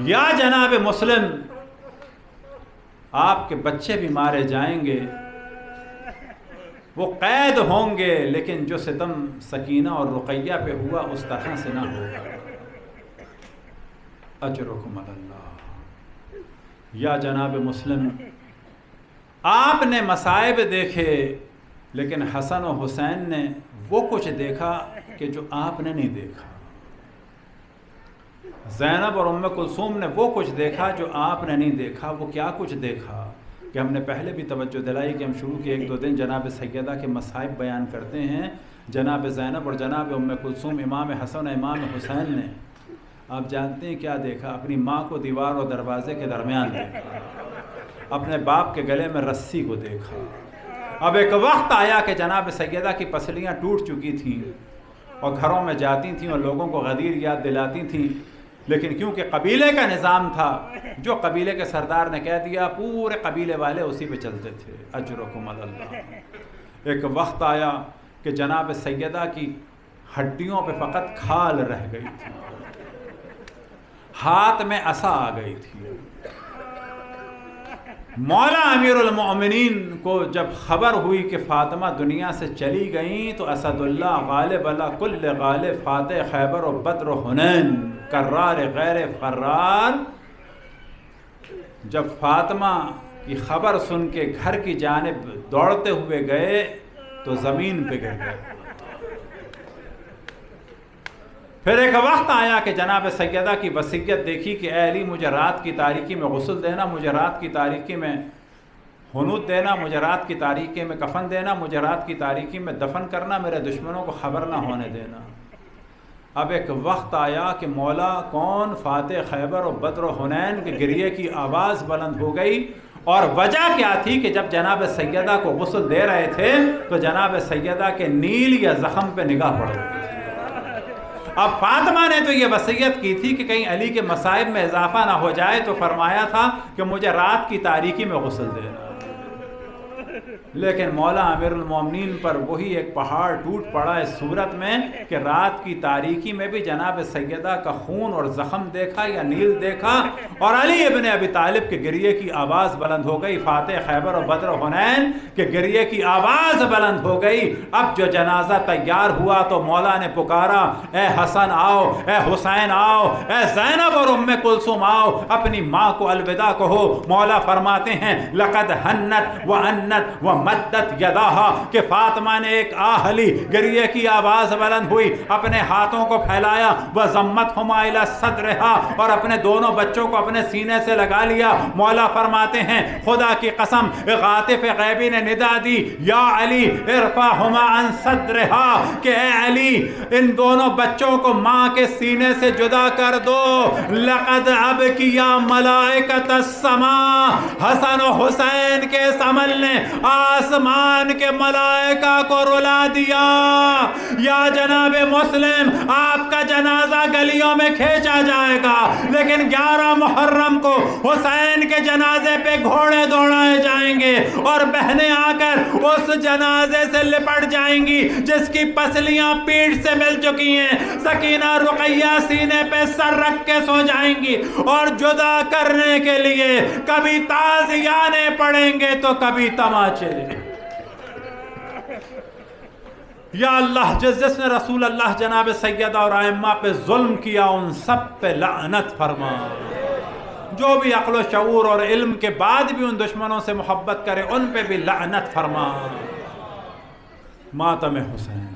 یا جناب مسلم، آپ کے بچے بھی مارے جائیں گے، وہ قید ہوں گے، لیکن جو ستم سکینہ اور رقیہ پہ ہوا اس طرح سے نہ ہوگا۔ اجرکم اللہ۔ یا جناب مسلم، آپ نے مصائب دیکھے، لیکن حسن و حسین نے وہ کچھ دیکھا کہ جو آپ نے نہیں دیکھا۔ زینب اور ام کلثوم نے وہ کچھ دیکھا جو آپ نے نہیں دیکھا۔ وہ کیا کچھ دیکھا کہ ہم نے پہلے بھی توجہ دلائی کہ ہم شروع کے 1-2 دن جناب سیدہ کے مصائب بیان کرتے ہیں۔ جناب زینب اور جناب ام کلثوم، امام حسن امام حسین نے، آپ جانتے ہیں کیا دیکھا؟ اپنی ماں کو دیوار اور دروازے کے درمیان دیکھا، اپنے باپ کے گلے میں رسی کو دیکھا۔ اب ایک وقت آیا کہ جناب سیدہ کی پسلیاں ٹوٹ چکی تھیں اور گھروں میں جاتی تھیں اور لوگوں کو غدیر یاد دلاتی تھیں، لیکن کیونکہ قبیلے کا نظام تھا، جو قبیلے کے سردار نے کہہ دیا پورے قبیلے والے اسی پہ چلتے تھے۔ اجرکم اللہ۔ ایک وقت آیا کہ جناب سیدہ کی ہڈیوں پہ فقط کھال رہ گئی تھی، ہاتھ میں عصا آ گئی تھی، مولا امیر المؤمنین کو جب خبر ہوئی کہ فاطمہ دنیا سے چلی گئیں تو اسد اللہ غالب علی کل غالب فاتح خیبر و بدر و حنین کرار غیر فرار، جب فاطمہ کی خبر سن کے گھر کی جانب دوڑتے ہوئے گئے تو زمین پہ گر گئے۔ پھر ایک وقت آیا کہ جناب سیدہ کی وصیت دیکھی کہ اے علی مجھے رات کی تاریکی میں غسل دینا، مجھے رات کی تاریکی میں حنوط دینا، مجھے رات کی تاریکی میں کفن دینا، مجھے رات کی تاریکی میں دفن کرنا، میرے دشمنوں کو خبر نہ ہونے دینا۔ اب ایک وقت آیا کہ مولا کون فاتح خیبر و بدر و حنین کے گریے کی آواز بلند ہو گئی، اور وجہ کیا تھی کہ جب جناب سیدہ کو غسل دے رہے تھے تو جناب سیدہ کے نیل یا زخم پہ نگاہ پڑ گئی۔ اب فاطمہ نے تو یہ وصیت کی تھی کہ کہیں علی کے مصائب میں اضافہ نہ ہو جائے، تو فرمایا تھا کہ مجھے رات کی تاریکی میں غسل دینا، لیکن مولا امیر المومنین پر وہی ایک پہاڑ ٹوٹ پڑا اس صورت میں کہ رات کی تاریکی میں بھی جناب سیدہ کا خون اور زخم دیکھا یا نیل دیکھا، اور علی ابن ابی طالب کے گریے کی آواز بلند ہو گئی، فاتح خیبر و بدر و حنین کے گریے کی آواز بلند ہو گئی۔ اب جو جنازہ تیار ہوا تو مولا نے پکارا، اے حسن آؤ، اے حسین آؤ، اے زینب اور ام کلثوم آؤ، اپنی ماں کو الوداع کہو۔ مولا فرماتے ہیں لقد حنت وانت ومدت یداہا، کہ فاطمہ نے ایک آہلی گریے کی آواز بلند ہوئی، اپنے ہاتھوں کو پھیلایا، وضمتہما الی صدرہا، اور اپنے دونوں بچوں کو اپنے سینے سے لگا لیا۔ مولا فرماتے ہیں خدا کی قسم غاطف غیبی نے ندا دی، یا علی ارفعہما عن صدرہا، کہ اے علی ان دونوں بچوں کو ماں کے سینے سے جدا کر دو۔ لقد ابکیا ملائکۃ السماء، حسن و حسین کے اس عمل نے آسمان کے ملائکہ کو رلا دیا۔ یا جناب مسلم، آپ کا جنازہ گلیوں میں کھینچا جائے گا، لیکن 11 محرم کو حسین کے جنازے پہ گھوڑے دوڑائے جائیں گے، اور بہنیں آ کر اس جنازے سے لپٹ جائیں گی جس کی پسلیاں پیٹھ سے مل چکی ہیں۔ سکینہ رقیہ سینے پہ سر رکھ کے سو جائیں گی، اور جدا کرنے کے لیے کبھی تازیانے پڑیں گے تو کبھی تماچے۔ یا اللہ، جس نے رسول اللہ جناب سیدہ اور ائمہ پہ ظلم کیا ان سب پہ لعنت فرما۔ جو بھی عقل و شعور اور علم کے بعد بھی ان دشمنوں سے محبت کرے ان پہ بھی لعنت فرما۔ ماتم حسین۔